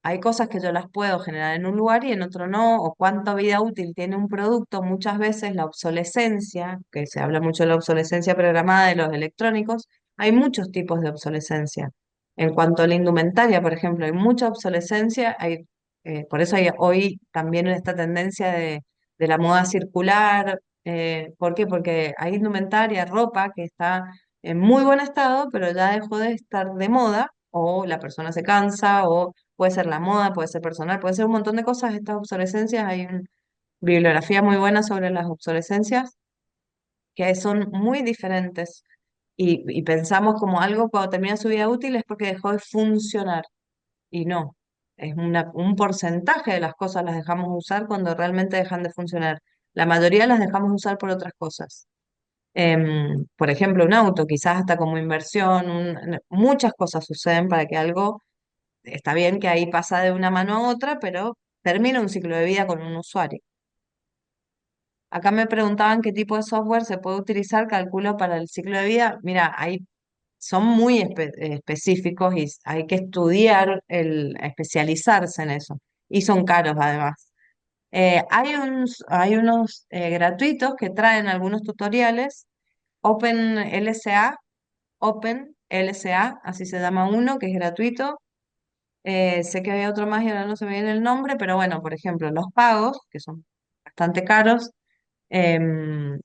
Hay cosas que yo las puedo generar en un lugar y en otro no, o cuánta vida útil tiene un producto. Muchas veces la obsolescencia, que se habla mucho de la obsolescencia programada de los electrónicos, hay muchos tipos de obsolescencia. En cuanto a la indumentaria, por ejemplo, hay mucha obsolescencia, por eso hay hoy también esta tendencia de la moda circular. ¿Por qué? Porque hay indumentaria, ropa que está en muy buen estado, pero ya dejó de estar de moda, o la persona se cansa, o puede ser la moda, puede ser personal, puede ser un montón de cosas. Estas obsolescencias, hay una bibliografía muy buena sobre las obsolescencias, que son muy diferentes. Y pensamos como algo cuando termina su vida útil es porque dejó de funcionar. Y no, es un porcentaje de las cosas las dejamos usar cuando realmente dejan de funcionar. La mayoría las dejamos usar por otras cosas. Por ejemplo, un auto, quizás hasta como inversión, muchas cosas suceden para que algo, está bien que ahí pasa de una mano a otra, pero termina un ciclo de vida con un usuario. Acá me preguntaban qué tipo de software se puede utilizar, calculo para el ciclo de vida. Mira, son muy específicos y hay que estudiar, especializarse en eso. Y son caros además. Hay unos gratuitos que traen algunos tutoriales. OpenLSA, OpenLSA, así se llama uno, que es gratuito. Sé que había otro más y ahora no se me viene el nombre, pero bueno, por ejemplo, los pagos, que son bastante caros. em,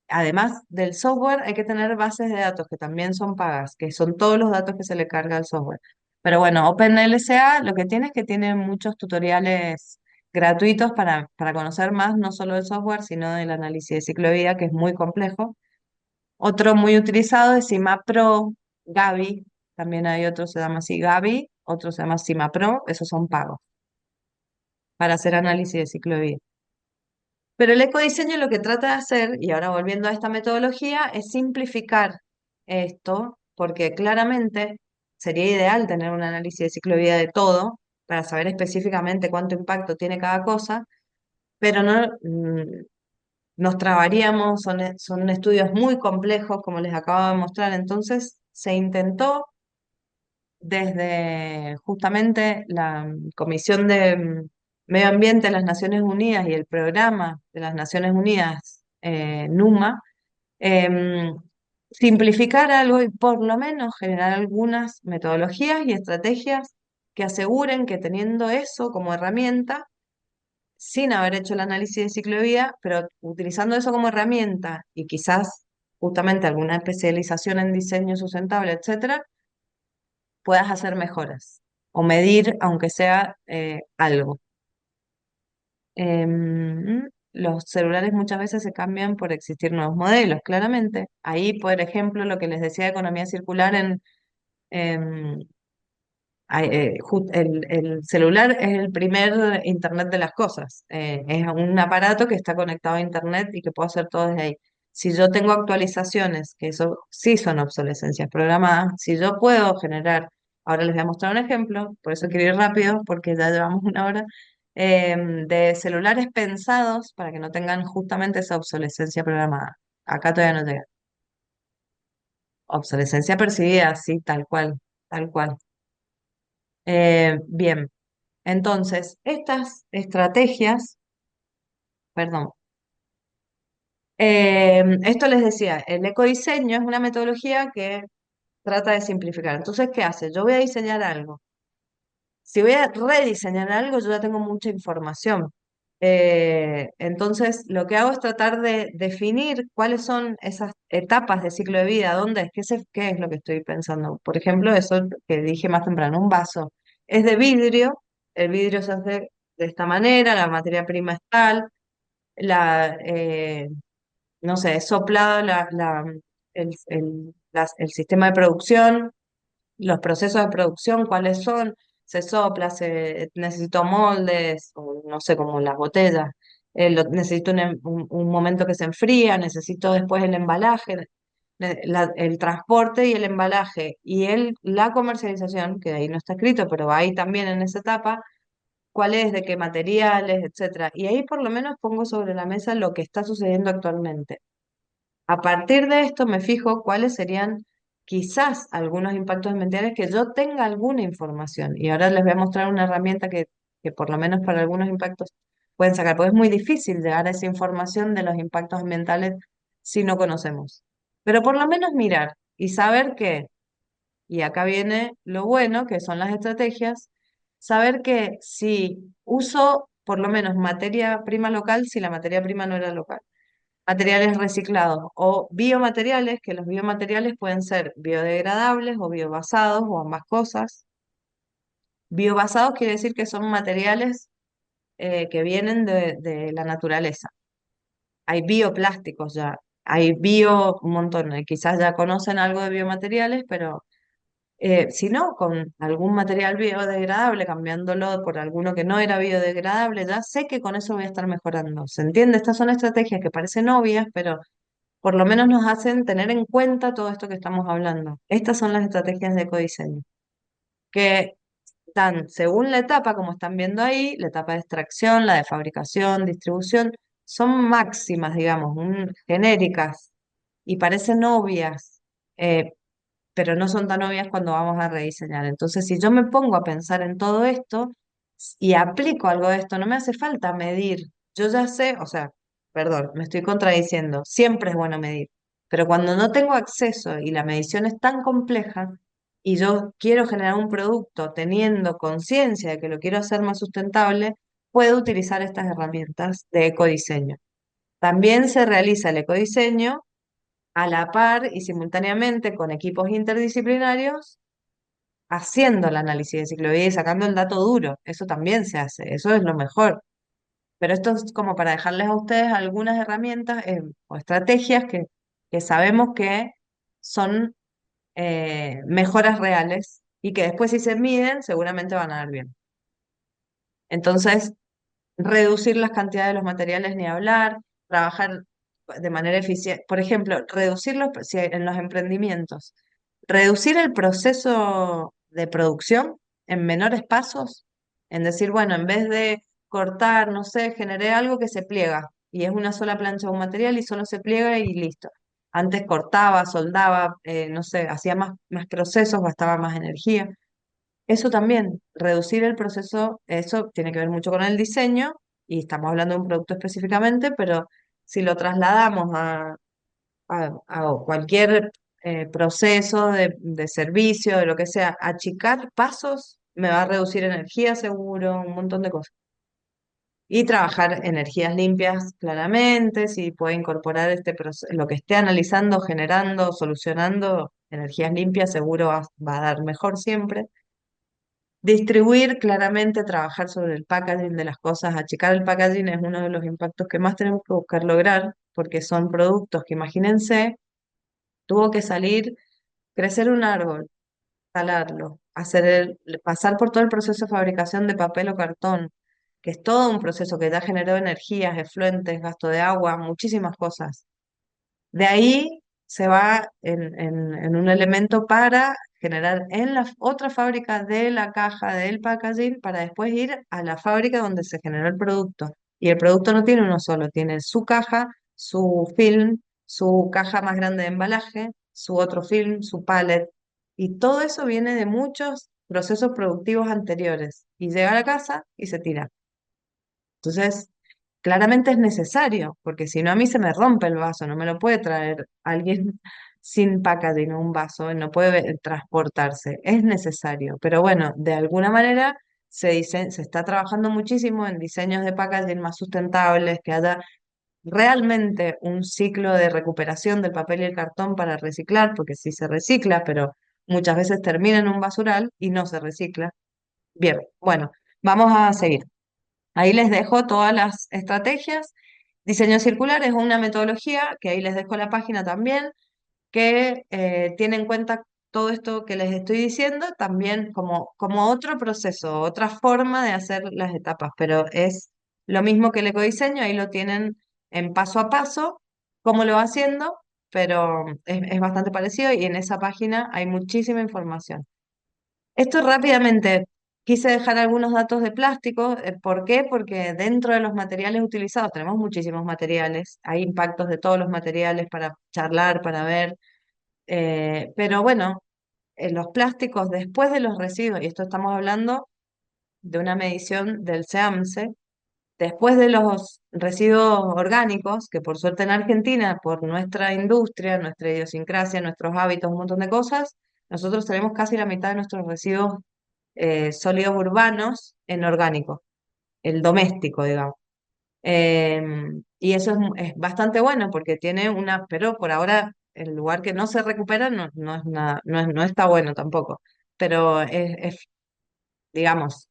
Además del software, hay que tener bases de datos que también son pagas, que son todos los datos que se le carga al software. Pero bueno, OpenLSA lo que tiene es que tiene muchos tutoriales gratuitos para conocer más, no solo del software, sino del análisis de ciclo de vida, que es muy complejo. Otro muy utilizado es CIMAPRO, Gavi, también hay otro se llama así Gavi, otro se llama CIMAPRO, esos son pagos para hacer análisis de ciclo de vida. Pero el ecodiseño lo que trata de hacer, y ahora volviendo a esta metodología, es simplificar esto, porque claramente sería ideal tener un análisis de ciclo de vida de todo para saber específicamente cuánto impacto tiene cada cosa, pero no nos trabaríamos, son estudios muy complejos, como les acabo de mostrar. Entonces se intentó desde justamente la Comisión de Medio Ambiente de las Naciones Unidas y el Programa de las Naciones Unidas, NUMA, em, simplificar algo y por lo menos generar algunas metodologías y estrategias que aseguren que teniendo eso como herramienta, sin haber hecho el análisis de ciclo de vida, pero utilizando eso como herramienta y quizás justamente alguna especialización en diseño sustentable, etcétera, puedas hacer mejoras o medir, aunque sea algo. Los celulares muchas veces se cambian por existir nuevos modelos, claramente. Ahí, por ejemplo, lo que les decía de economía circular em, el celular es el primer Internet de las cosas. Es un aparato que está conectado a Internet y que puedo hacer todo desde ahí. Si yo tengo actualizaciones, que eso sí son obsolescencias programadas, si yo puedo generar, ahora les voy a mostrar un ejemplo, por eso quiero ir rápido, porque ya llevamos una hora, de celulares pensados para que no tengan justamente esa obsolescencia programada. Acá todavía no llega. Obsolescencia percibida, sí, tal cual, tal cual. Bien. Entonces, estas estrategias, perdón, esto les decía, el ecodiseño es una metodología que trata de simplificar. Entonces, ¿qué hace? Yo voy a diseñar algo. Si voy a rediseñar algo, yo ya tengo mucha información. Entonces, lo que hago es tratar de definir cuáles son esas etapas de ciclo de vida, dónde es, qué es lo que estoy pensando. Por ejemplo, eso que dije más temprano, un vaso es de vidrio, el vidrio se hace de esta manera, la materia prima es tal, la, no sé, es soplado el sistema de producción, los procesos de producción, cuáles son, se sopla, necesito moldes, o no sé, como las botellas, necesito un momento que se enfría, necesito después el embalaje, el transporte y el embalaje, y la comercialización, que ahí no está escrito, pero va ahí también en esa etapa, cuál es, de qué materiales, etcétera. Y ahí por lo menos pongo sobre la mesa lo que está sucediendo actualmente. A partir de esto me fijo cuáles serían quizás algunos impactos ambientales que yo tenga alguna información. Y ahora les voy a mostrar una herramienta que por lo menos para algunos impactos pueden sacar, porque es muy difícil llegar a esa información de los impactos ambientales si no conocemos. Pero por lo menos mirar y saber que, y acá viene lo bueno, que son las estrategias, saber que si uso por lo menos materia prima local, si la materia prima no era local, materiales reciclados o biomateriales, que los biomateriales pueden ser biodegradables o biobasados o ambas cosas. Biobasados quiere decir que son materiales que vienen de la naturaleza. Hay bioplásticos ya, hay un montón, quizás ya conocen algo de biomateriales, pero si no, con algún material biodegradable, cambiándolo por alguno que no era biodegradable, ya sé que con eso voy a estar mejorando. ¿Se entiende? Estas son estrategias que parecen obvias, pero por lo menos nos hacen tener en cuenta todo esto que estamos hablando. Estas son las estrategias de ecodiseño, que están según la etapa, como están viendo ahí, la etapa de extracción, la de fabricación, distribución, son máximas, digamos, genéricas y parecen obvias, eh, pero no son tan obvias cuando vamos a rediseñar. Entonces, si yo me pongo a pensar en todo esto y aplico algo de esto, no me hace falta medir. Yo ya sé, o sea, perdón, me estoy contradiciendo, siempre es bueno medir, pero cuando no tengo acceso y la medición es tan compleja y yo quiero generar un producto teniendo conciencia de que lo quiero hacer más sustentable, puedo utilizar estas herramientas de ecodiseño. También se realiza el ecodiseño a la par y simultáneamente con equipos interdisciplinarios haciendo el análisis de ciclo de vida y sacando el dato duro. Eso también se hace, eso es lo mejor. Pero esto es como para dejarles a ustedes algunas herramientas o estrategias que sabemos que son mejoras reales y que después si se miden seguramente van a dar bien. Entonces, reducir las cantidades de los materiales ni hablar, trabajar de manera eficiente. Por ejemplo, reducir en los emprendimientos. reducir el proceso de producción en menores pasos, en decir, bueno, en vez de cortar, no sé, generé algo que se pliega y es una sola plancha de un material y solo se pliega y listo. Antes cortaba, soldaba, no sé, hacía más procesos, gastaba más energía. Eso también, reducir el proceso, eso tiene que ver mucho con el diseño y estamos hablando de un producto específicamente, pero si lo trasladamos a cualquier proceso de servicio, de lo que sea, achicar pasos me va a reducir energía seguro, un montón de cosas. Y trabajar energías limpias claramente, si puede incorporar lo que esté analizando, generando, solucionando, energías limpias seguro va a dar mejor siempre. Distribuir claramente, trabajar sobre el packaging de las cosas, achicar el packaging es uno de los impactos que más tenemos que buscar lograr, porque son productos que imagínense, tuvo que salir, crecer un árbol, talarlo, pasar por todo el proceso de fabricación de papel o cartón, que es todo un proceso que ya generó energías, efluentes, gasto de agua, muchísimas cosas. De ahí se va en un elemento para generar en la otra fábrica de la caja del packaging para después ir a la fábrica donde se generó el producto. Y el producto no tiene uno solo, tiene su caja, su film, su caja más grande de embalaje, su otro film, su pallet. Y todo eso viene de muchos procesos productivos anteriores. Y llega a la casa y se tira. Entonces, claramente es necesario, porque si no a mí se me rompe el vaso, no me lo puede traer alguien sin packaging o un vaso, no puede transportarse, es necesario. Pero bueno, de alguna manera se está trabajando muchísimo en diseños de packaging más sustentables, que haya realmente un ciclo de recuperación del papel y el cartón para reciclar, porque sí se recicla, pero muchas veces termina en un basural y no se recicla. Bien, bueno, vamos a seguir. Ahí les dejo todas las estrategias. Diseño circular es una metodología, que ahí les dejo la página también, que tiene en cuenta todo esto que les estoy diciendo, también como otro proceso, otra forma de hacer las etapas, pero es lo mismo que el ecodiseño, ahí lo tienen en paso a paso, cómo lo va haciendo, pero es bastante parecido y en esa página hay muchísima información. Esto rápidamente, quise dejar algunos datos de plástico. ¿Por qué? Porque dentro de los materiales utilizados, tenemos muchísimos materiales, hay impactos de todos los materiales para charlar, para ver, pero bueno, los plásticos después de los residuos, y esto estamos hablando de una medición del SEAMSE, después de los residuos orgánicos, que por suerte en Argentina, por nuestra industria, nuestra idiosincrasia, nuestros hábitos, un montón de cosas, nosotros tenemos casi la mitad de nuestros residuos sólidos urbanos en orgánico, el doméstico, digamos. Y eso es bastante bueno porque tiene pero por ahora el lugar que no se recupera no es nada, no está bueno tampoco. Pero digamos,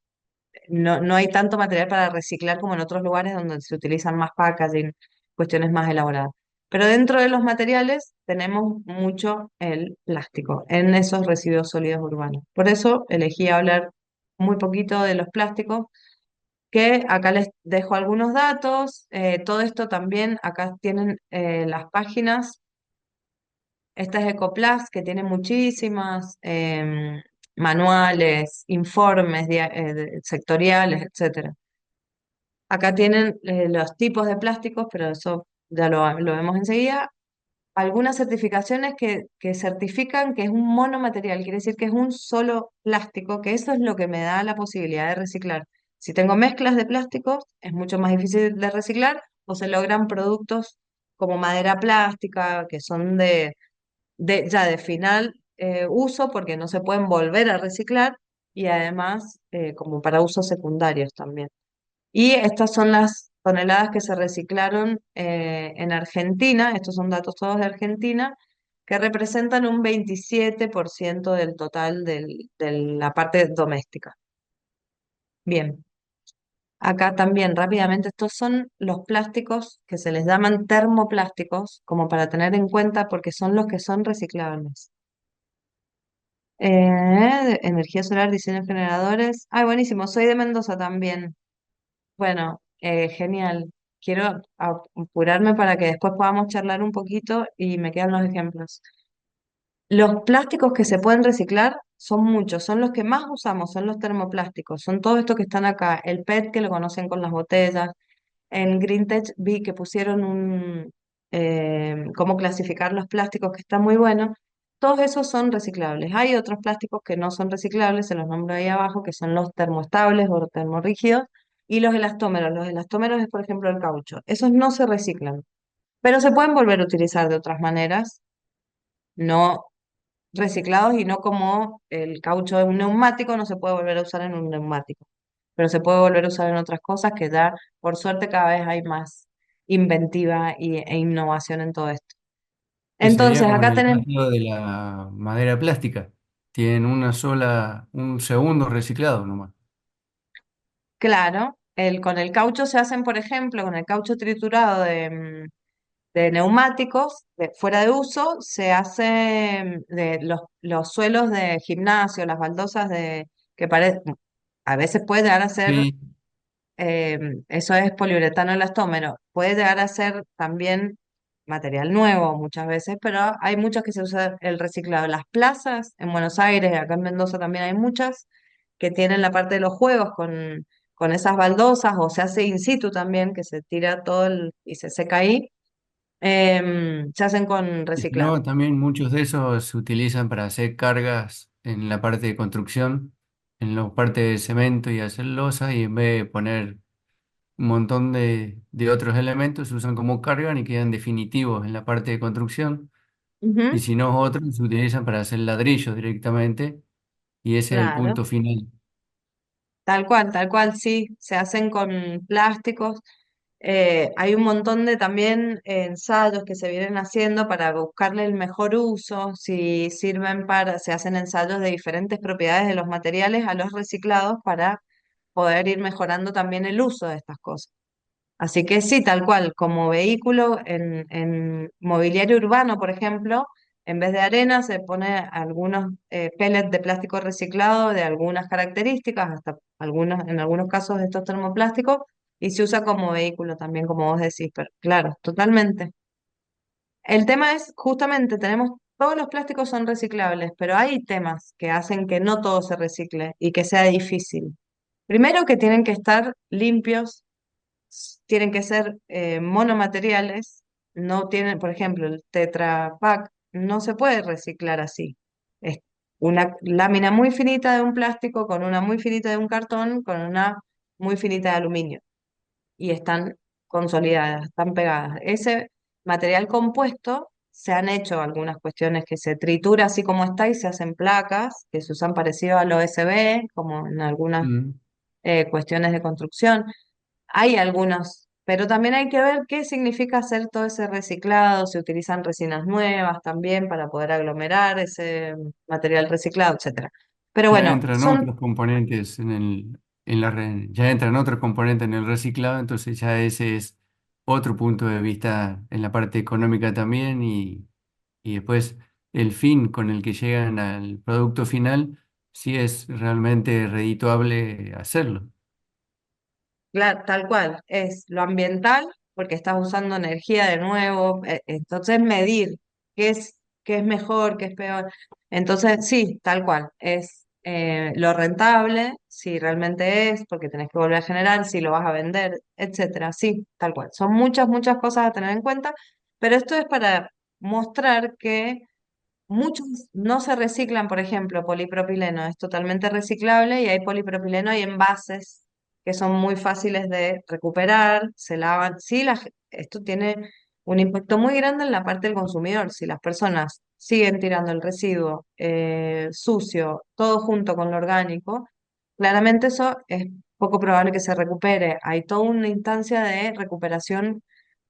no hay tanto material para reciclar como en otros lugares donde se utilizan más packaging, cuestiones más elaboradas. Pero dentro de los materiales tenemos mucho el plástico en esos residuos sólidos urbanos. Por eso elegí hablar muy poquito de los plásticos, que acá les dejo algunos datos. Todo esto también, acá tienen las páginas. Esta es Ecoplast, que tiene muchísimas manuales, informes sectoriales, etcétera. Acá tienen los tipos de plásticos, pero eso ya lo vemos enseguida. Algunas certificaciones que certifican que es un monomaterial, quiere decir que es un solo plástico, que eso es lo que me da la posibilidad de reciclar. Si tengo mezclas de plásticos, es mucho más difícil de reciclar o se logran productos como madera plástica, que son ya de final uso porque no se pueden volver a reciclar y además como para usos secundarios también. Y estas son las toneladas que se reciclaron en Argentina, estos son datos todos de Argentina, que representan un 27% del total de la parte doméstica. Bien, acá también rápidamente, estos son los plásticos que se les llaman termoplásticos, como para tener en cuenta porque son los que son reciclables. Energía solar, diseño de generadores. Ay, buenísimo, soy de Mendoza también. Bueno, genial. Quiero apurarme para que después podamos charlar un poquito y me quedan los ejemplos. Los plásticos que se pueden reciclar son muchos, son los que más usamos, son los termoplásticos, son todos estos que están acá, el PET que lo conocen con las botellas. En GreenTech vi que pusieron cómo clasificar los plásticos, que está muy bueno. Todos esos son reciclables. Hay otros plásticos que no son reciclables, se los nombro ahí abajo, que son los termoestables o termorrígidos, y los elastómeros. Los elastómeros es, por ejemplo, el caucho. Esos no se reciclan, pero se pueden volver a utilizar de otras maneras, no reciclados y no como el caucho de un neumático, no se puede volver a usar en un neumático, pero se puede volver a usar en otras cosas que ya, por suerte, cada vez hay más inventiva e innovación en todo esto. Que sería Entonces, como en acá el tenemos, caso de la madera plástica. Tienen un segundo reciclado nomás. claro, con el caucho se hacen, por ejemplo, con el caucho triturado de neumáticos fuera de uso, se hace de los suelos de gimnasio, las baldosas que a veces puede llegar a ser Sí, eso es poliuretano elastómero. Puede llegar a ser también material nuevo muchas veces, pero hay muchas que se usa el reciclado. Las plazas en Buenos Aires, acá en Mendoza también hay muchas que tienen la parte de los juegos con esas baldosas, o se hace in situ también, que se tira todo y se seca ahí. Se hacen con y si reciclado. no, también muchos de esos se utilizan para hacer cargas en la parte de construcción, en la parte de cemento y hacer losa, y en vez de poner un montón de otros elementos, se usan como cargan y quedan definitivos en la parte de construcción. Y Ujú, si no, otros se utilizan para hacer ladrillos directamente, y ese es el claro. punto final. Tal cual, sí, se hacen con plásticos. Hay un montón de también ensayos que se vienen haciendo para buscarle el mejor uso, si sirven se hacen ensayos de diferentes propiedades de los materiales a los reciclados para poder ir mejorando también el uso de estas cosas. Así que sí, tal cual, como vehículo en mobiliario urbano, por ejemplo, en vez de arena se pone algunos pellets de plástico reciclado de algunas características, hasta en algunos casos estos termoplásticos, y se usa como vehículo también, como vos decís, pero claro, totalmente. El tema es, justamente, todos los plásticos son reciclables, pero hay temas que hacen que no todo se recicle y que sea difícil. Primero que tienen que estar limpios, tienen que ser monomateriales, no tienen, por ejemplo, el Tetra Pak no se puede reciclar así. Es una lámina muy finita de un plástico con una muy finita de un cartón con una muy finita de aluminio y están consolidadas, están pegadas. Ese material compuesto se han hecho algunas cuestiones que se tritura así como está y se hacen placas que se usan parecido al OSB, como en algunas Mm. cuestiones de construcción. Hay algunos, pero también hay que ver qué significa hacer todo ese reciclado, si utilizan resinas nuevas también para poder aglomerar ese material reciclado, etcétera. Pero Ya bueno, entran otros componentes ya entran otros componentes en el reciclado, entonces ya ese es otro punto de vista en la parte económica también, y después el fin con el que llegan al producto final, sí es realmente redituable hacerlo. claro, tal cual, es lo ambiental, porque estás usando energía de nuevo, entonces medir qué es mejor, qué es peor. Entonces, sí, tal cual, es lo rentable, si realmente es, porque tenés que volver a generar, si lo vas a vender, etcétera. Sí, tal cual. Son muchas, muchas cosas a tener en cuenta, pero esto es para mostrar que muchos no se reciclan, por ejemplo, polipropileno es totalmente reciclable y hay polipropileno y envases que son muy fáciles de recuperar, se lavan. Sí, esto tiene un impacto muy grande en la parte del consumidor. Si las personas siguen tirando el residuo sucio, todo junto con lo orgánico, claramente eso es poco probable que se recupere. Hay toda una instancia de recuperación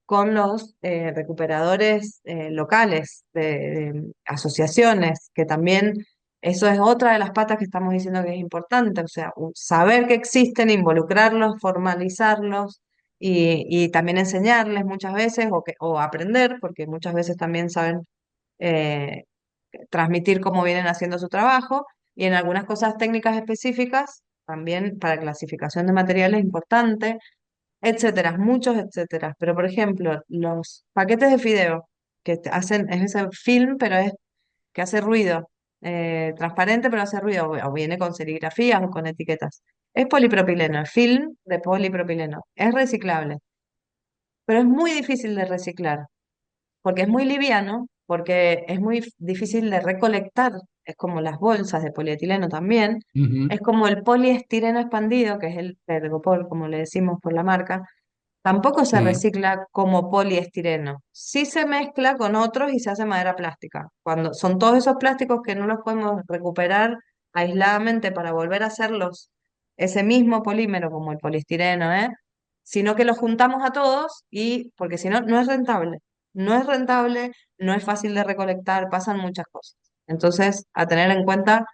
con los recuperadores locales, de asociaciones, que también eso es otra de las patas que estamos diciendo que es importante, o sea, saber que existen, involucrarlos, formalizarlos y también enseñarles muchas veces o aprender, porque muchas veces también saben eh, transmitir cómo vienen haciendo su trabajo y en algunas cosas técnicas específicas, también para clasificación de materiales importante, etcétera, muchos etcétera. Pero, por ejemplo, los paquetes de fideo que hacen, es ese film, pero es que hace ruido, transparente pero hace ruido, o viene con serigrafías o con etiquetas. Es polipropileno, es film de polipropileno. Es reciclable, pero es muy difícil de reciclar porque es muy liviano, porque es muy difícil de recolectar, es como las bolsas de polietileno también, Ujú. es como el poliestireno expandido, que es el Pergopol, como le decimos por la marca, tampoco se Sí. recicla como poliestireno. Sí se mezcla con otros y se hace madera plástica. Cuando son todos esos plásticos que no los podemos recuperar aisladamente para volver a hacerlos ese mismo polímero como el poliestireno, sino que los juntamos a todos y porque si no, no es rentable. No es rentable, no es fácil de recolectar, pasan muchas cosas. Entonces, a tener en cuenta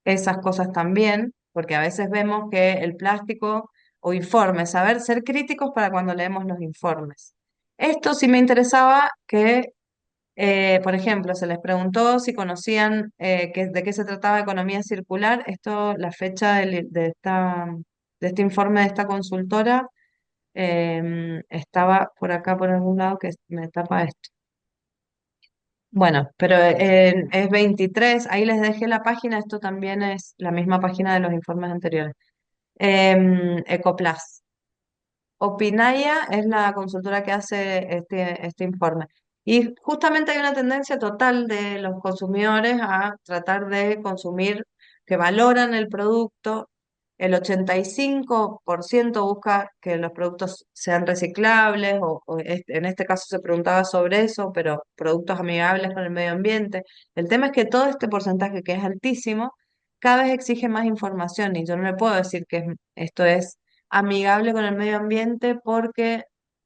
esas cosas también, porque a veces vemos que el plástico o informes, saber ser críticos para cuando leemos los informes. Esto sí me interesaba que, por ejemplo, se les preguntó si conocían de qué se trataba economía circular. Esto, la fecha de este informe de esta consultora estaba por acá, por algún lado, que me tapa esto. Bueno, pero es 23, ahí les dejé la página, esto también es la misma página de los informes anteriores. Ecoplas. Opinaya es la consultora que hace este informe. Y justamente hay una tendencia total de los consumidores a tratar de consumir, que valoran el producto. El 85% busca que los productos sean reciclables, en este caso se preguntaba sobre eso, pero productos amigables con el medio ambiente. El tema es que todo este porcentaje, que es altísimo, cada vez exige más información y yo no le puedo decir que esto es amigable con el medio ambiente porque,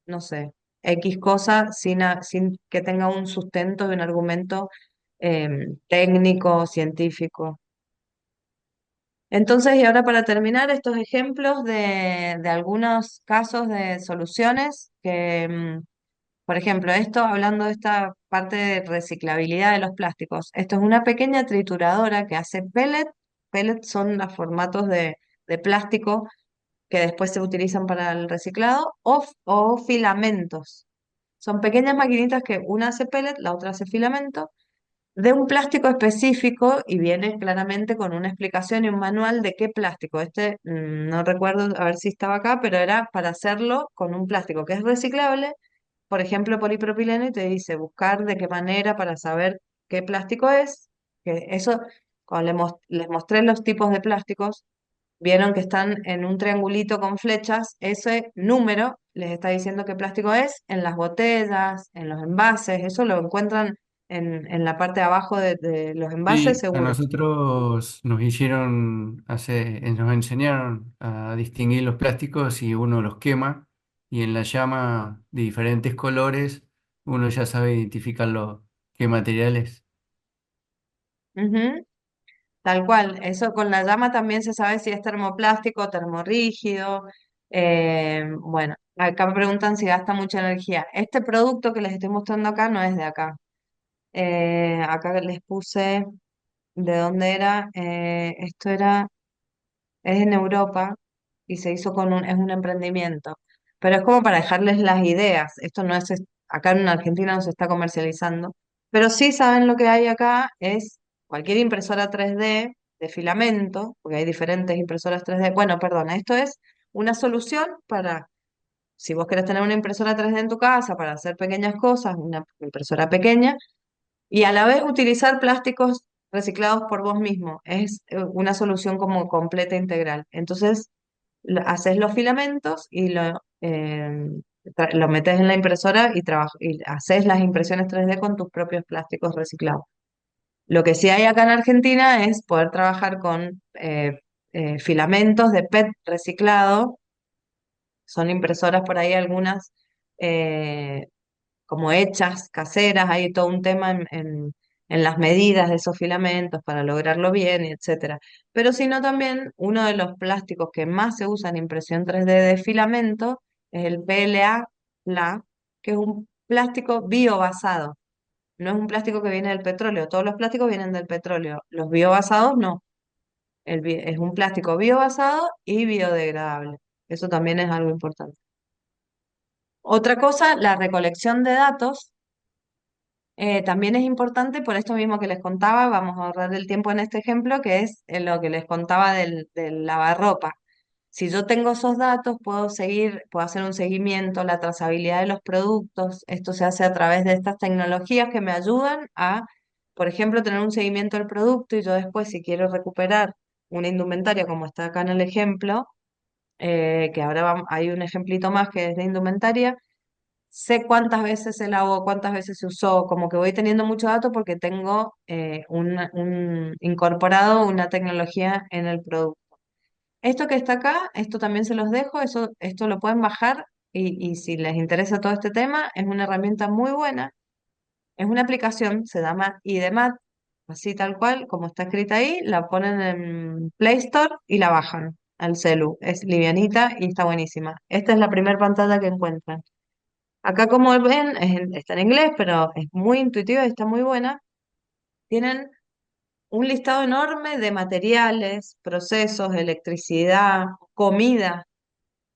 no sé, X cosa sin que tenga un sustento de un argumento técnico, científico. Entonces, y ahora para terminar, estos ejemplos de algunos casos de soluciones que, por ejemplo, esto hablando de esta parte de reciclabilidad de los plásticos, esto es una pequeña trituradora que hace pellet. Pellets son los formatos de plástico que después se utilizan para el reciclado, o filamentos. Son pequeñas maquinitas que una hace pellet, la otra hace filamento, de un plástico específico y viene claramente con una explicación y un manual de qué plástico. Este, no recuerdo a ver si estaba acá, pero era para hacerlo con un plástico que es reciclable, por ejemplo, polipropileno, y te dice buscar de qué manera para saber qué plástico es. Que eso, cuando les mostré los tipos de plásticos, vieron que están en un triangulito con flechas, ese número les está diciendo qué plástico es en las botellas, en los envases, eso lo encuentran en la parte de abajo de los envases Sí, a seguro. nosotros nos enseñaron a distinguir los plásticos y uno los quema y en la llama de diferentes colores uno ya sabe identificar qué materiales. Ujú, tal cual, eso con la llama también se sabe si es termoplástico o termorrígido. Bueno, acá me preguntan si gasta mucha energía. Este producto que les estoy mostrando acá no es de acá. Acá les puse de dónde era. Esto era es en Europa y se hizo es un emprendimiento. Pero es como para dejarles las ideas. Esto no es, acá en Argentina no se está comercializando. Pero sí saben lo que hay acá es cualquier impresora 3D de filamento, porque hay diferentes impresoras 3D. Bueno, perdón, esto es una solución para, si vos querés tener una impresora 3D en tu casa para hacer pequeñas cosas, una impresora pequeña, y a la vez utilizar plásticos reciclados por vos mismo. Es una solución como completa integral. Entonces, haces los filamentos y lo metes en la impresora y haces las impresiones 3D con tus propios plásticos reciclados. Lo que sí hay acá en Argentina es poder trabajar con filamentos de PET reciclado. Son impresoras por ahí algunas eh, como hechas, caseras, hay todo un tema en las medidas de esos filamentos para lograrlo bien, y etcétera. Pero sino también uno de los plásticos que más se usa en impresión 3D de filamento es el PLA, que es un plástico biobasado. No es un plástico que viene del petróleo, todos los plásticos vienen del petróleo, los biobasados no. Es un plástico biobasado y biodegradable. Eso también es algo importante. Otra cosa, la recolección de datos. También es importante, por esto mismo que les contaba, vamos a ahorrar el tiempo en este ejemplo, que es lo que les contaba del lavarropa. Si yo tengo esos datos, puedo seguir, puedo hacer un seguimiento, la trazabilidad de los productos. Esto se hace a través de estas tecnologías que me ayudan a, por ejemplo, tener un seguimiento del producto y yo después, si quiero recuperar una indumentaria, como está acá en el ejemplo, que ahora hay un ejemplito más que es de indumentaria, sé cuántas veces se lavó, cuántas veces se usó, como que voy teniendo mucho dato porque tengo incorporado una tecnología en el producto. Esto que está acá, esto también se los dejo, esto lo pueden bajar y si les interesa todo este tema, es una herramienta muy buena, es una aplicación, se llama IDEMAT, así tal cual, como está escrita ahí, la ponen en Play Store y la bajan al celu, es livianita y está buenísima. Esta es la primera pantalla que encuentran. Acá como ven, está en inglés, pero es muy intuitiva y está muy buena. Tienen un listado enorme de materiales, procesos, electricidad, comida,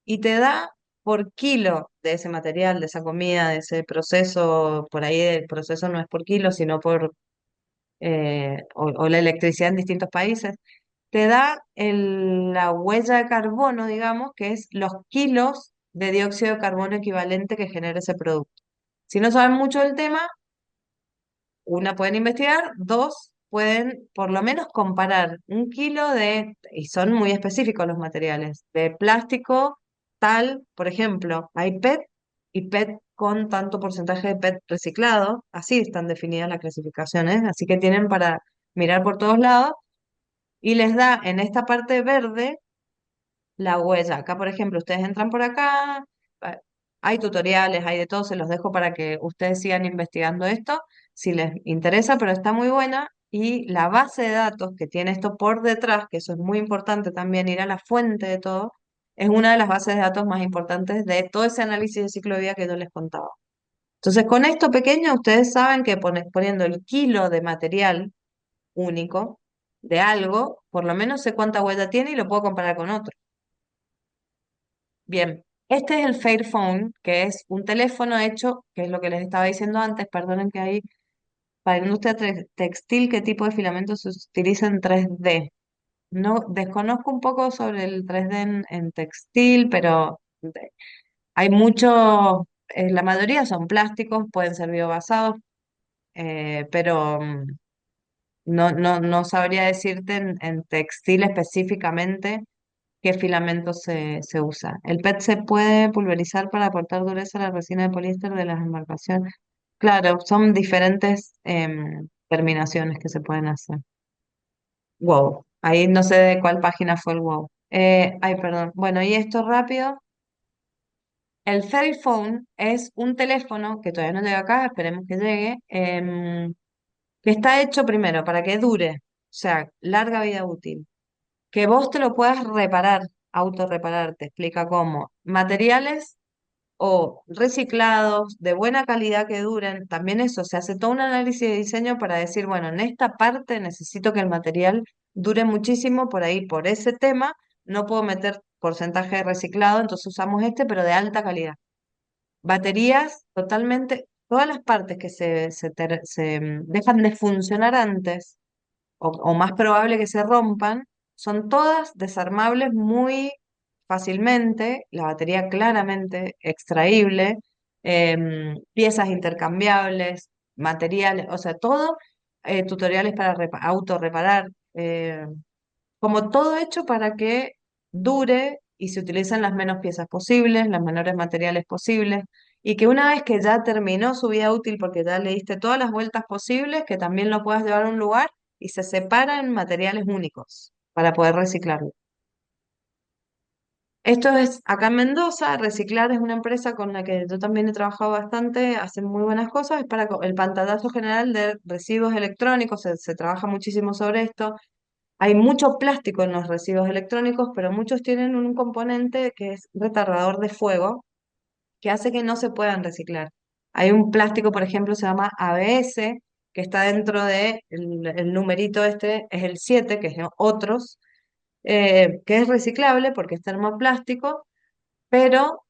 y te da por kilo de ese material, de esa comida, de ese proceso, por ahí el proceso no es por kilo, sino por, o la electricidad en distintos países, te da la huella de carbono, digamos, que es los kilos de dióxido de carbono equivalente que genera ese producto. Si no saben mucho del tema, una, pueden investigar, dos, pueden por lo menos comparar un kilo y son muy específicos los materiales, de plástico tal, por ejemplo, hay PET y PET con tanto porcentaje de PET reciclado, así están definidas las clasificaciones, así que tienen para mirar por todos lados y les da en esta parte verde la huella. Acá, por ejemplo, ustedes entran por acá, ah, hay tutoriales, hay de todo, se los dejo para que ustedes sigan investigando esto, si les interesa, pero está muy buena. Y la base de datos que tiene esto por detrás, que eso es muy importante también, ir a la fuente de todo, es una de las bases de datos más importantes de todo ese análisis de ciclo de vida que yo les contaba. Entonces, con esto pequeño, ustedes saben que poniendo el kilo de material único de algo, por lo menos sé cuánta huella tiene y lo puedo comparar con otro. Bien, este es el Fairphone, que es un teléfono hecho, que es lo que les estaba diciendo antes, perdonen que ahí, para la industria textil, ¿qué tipo de filamento se utiliza en 3D? No, desconozco un poco sobre el 3D en textil, pero hay muchos, la mayoría son plásticos, pueden ser biobasados, pero no sabría decirte en textil específicamente qué filamento se usa. El PET se puede pulverizar para aportar dureza a la resina de poliéster de las embarcaciones. Claro, son diferentes terminaciones que se pueden hacer. Wow, ahí no sé de cuál página fue el wow. Ay, perdón. Bueno, y esto rápido. El Fairphone es un teléfono que todavía no llega acá, esperemos que llegue, que está hecho primero para que dure, o sea, larga vida útil. Que vos te lo puedas reparar, autorreparar, te explica cómo. Materiales o reciclados, de buena calidad que duren, también eso, se hace todo un análisis de diseño para decir, bueno, en esta parte necesito que el material dure muchísimo, por ahí, por ese tema, no puedo meter porcentaje de reciclado, entonces usamos este, pero de alta calidad. Baterías, totalmente, todas las partes que dejan de funcionar antes o más probable que se rompan, son todas desarmables muy fácilmente, la batería claramente extraíble, piezas intercambiables, materiales, o sea, todo, tutoriales para autorreparar, como todo hecho para que dure y se utilicen las menos piezas posibles, los menores materiales posibles, y que una vez que ya terminó su vida útil, porque ya le diste todas las vueltas posibles, que también lo puedas llevar a un lugar y se separa en materiales únicos para poder reciclarlo. Esto es acá en Mendoza, Reciclar es una empresa con la que yo también he trabajado bastante, hacen muy buenas cosas, es para el pantallazo general de residuos electrónicos, se trabaja muchísimo sobre esto. Hay mucho plástico en los residuos electrónicos, pero muchos tienen un componente que es retardador de fuego, que hace que no se puedan reciclar. Hay un plástico, por ejemplo, se llama ABS, que está dentro de el numerito este, es el 7, que es otros, que es reciclable porque es termoplástico, Pero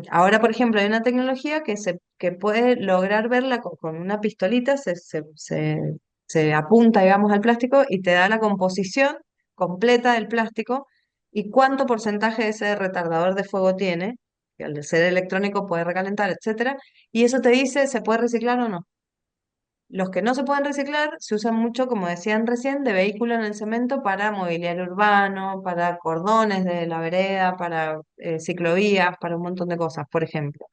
ahora, por ejemplo, hay una tecnología que puede lograr verla con una pistolita, se apunta, digamos, al plástico y te da la composición completa del plástico y cuánto porcentaje de ese retardador de fuego tiene, que al ser electrónico puede recalentar, etcétera, y eso te dice se puede reciclar o no. Los que no se pueden reciclar se usan mucho, como decían recién, de vehículo en el cemento para mobiliario urbano, para cordones de la vereda, para ciclovías, para un montón de cosas, por ejemplo,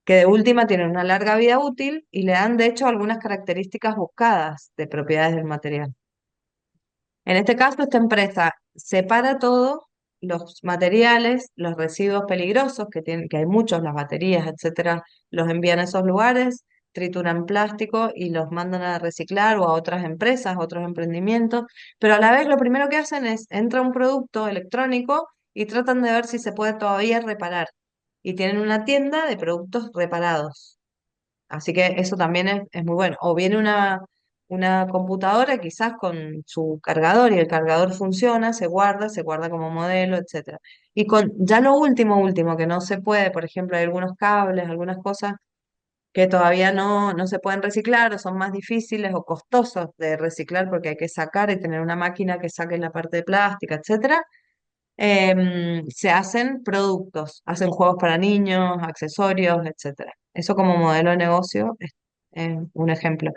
que de última tienen una larga vida útil y le dan, de hecho, algunas características buscadas de propiedades del material. En este caso, esta empresa separa todo, los materiales, los residuos peligrosos, que hay muchos, las baterías, etcétera, los envían a esos lugares, trituran plástico y los mandan a reciclar o a otras empresas, otros emprendimientos, pero a la vez lo primero que hacen es, entra un producto electrónico y tratan de ver si se puede todavía reparar. Y tienen una tienda de productos reparados. Así que eso también es muy bueno. O viene una computadora quizás con su cargador y el cargador funciona, se guarda como modelo, etcétera. Y con ya lo último, que no se puede, por ejemplo, hay algunos cables, algunas cosas que todavía no se pueden reciclar o son más difíciles o costosos de reciclar porque hay que sacar y tener una máquina que saque la parte de plástica, etcétera. Se hacen productos, hacen juegos para niños, accesorios, etcétera. Eso como modelo de negocio es un ejemplo.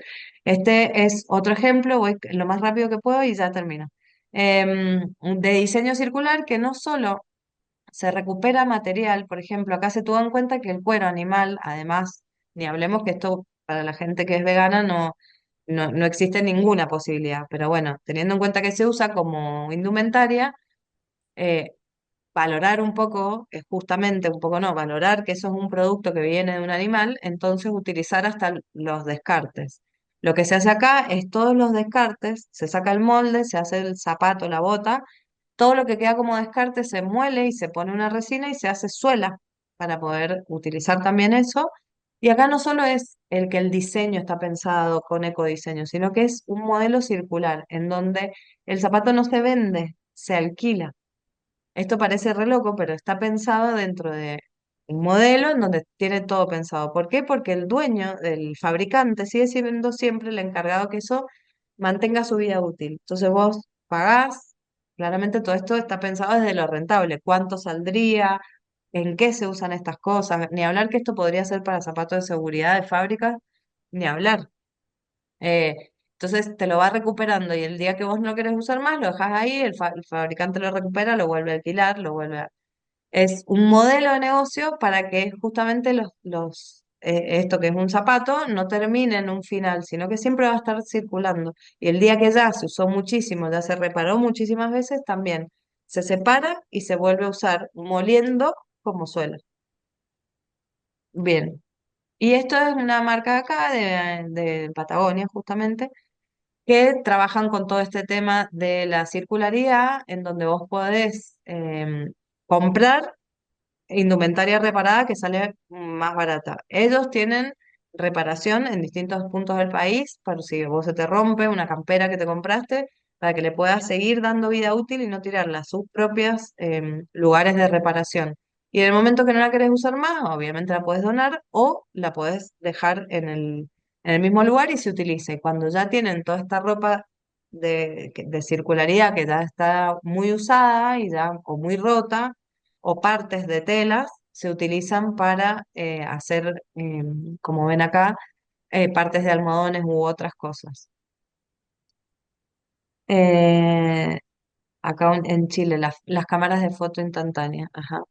Este es otro ejemplo, voy lo más rápido que puedo y ya termino. De diseño circular que no solo se recupera material, por ejemplo, acá se tuvo en cuenta que el cuero animal, además, ni hablemos que esto para la gente que es vegana no existe ninguna posibilidad, pero bueno, teniendo en cuenta que se usa como indumentaria, eh, valorar un poco, justamente un poco no, valorar que eso es un producto que viene de un animal, entonces utilizar hasta los descartes. Lo que se hace acá es todos los descartes, se saca el molde, se hace el zapato, la bota, todo lo que queda como descarte se muele y se pone una resina y se hace suela para poder utilizar también eso. Y acá no solo es el que el diseño está pensado con ecodiseño, sino que es un modelo circular en donde el zapato no se vende, se alquila. Esto parece re loco, pero está pensado dentro de un modelo en donde tiene todo pensado. ¿Por qué? Porque el dueño, el fabricante, sigue siendo siempre el encargado que eso mantenga su vida útil. Entonces vos pagás, claramente todo esto está pensado desde lo rentable. ¿Cuánto saldría? ¿En qué se usan estas cosas? Ni hablar que esto podría ser para zapatos de seguridad de fábrica, ni hablar. Eh, entonces te lo va recuperando y el día que vos no querés usar más, lo dejas ahí, el fabricante lo recupera, lo vuelve a alquilar, lo vuelve a... Es un modelo de negocio para que justamente esto que es un zapato no termine en un final, sino que siempre va a estar circulando. Y el día que ya se usó muchísimo, ya se reparó muchísimas veces, también se separa y se vuelve a usar moliendo como suela. Bien. Y esto es una marca de acá, de Patagonia, justamente que trabajan con todo este tema de la circularidad, en donde vos podés comprar indumentaria reparada que sale más barata. Ellos tienen reparación en distintos puntos del país, por si vos se te rompe una campera que te compraste, para que le puedas seguir dando vida útil y no tirarla a sus propios lugares de reparación. Y en el momento que no la querés usar más, obviamente la puedes donar o la puedes dejar en el mismo lugar y se utiliza. Y cuando ya tienen toda esta ropa de circularidad que ya está muy usada y ya, o muy rota, o partes de telas se utilizan para hacer, como ven acá, partes de almohadones u otras cosas. Eh, acá en Chile, las cámaras de foto instantánea. Ajá.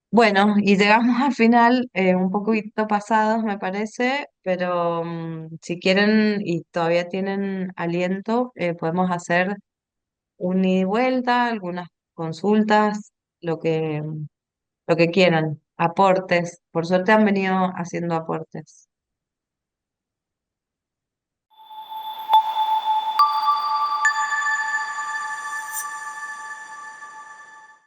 Bueno, y llegamos al final, un poquito pasados, me parece, pero si quieren y todavía tienen aliento, podemos hacer un ida y vuelta, algunas consultas, lo que quieran, aportes. Por suerte han venido haciendo aportes.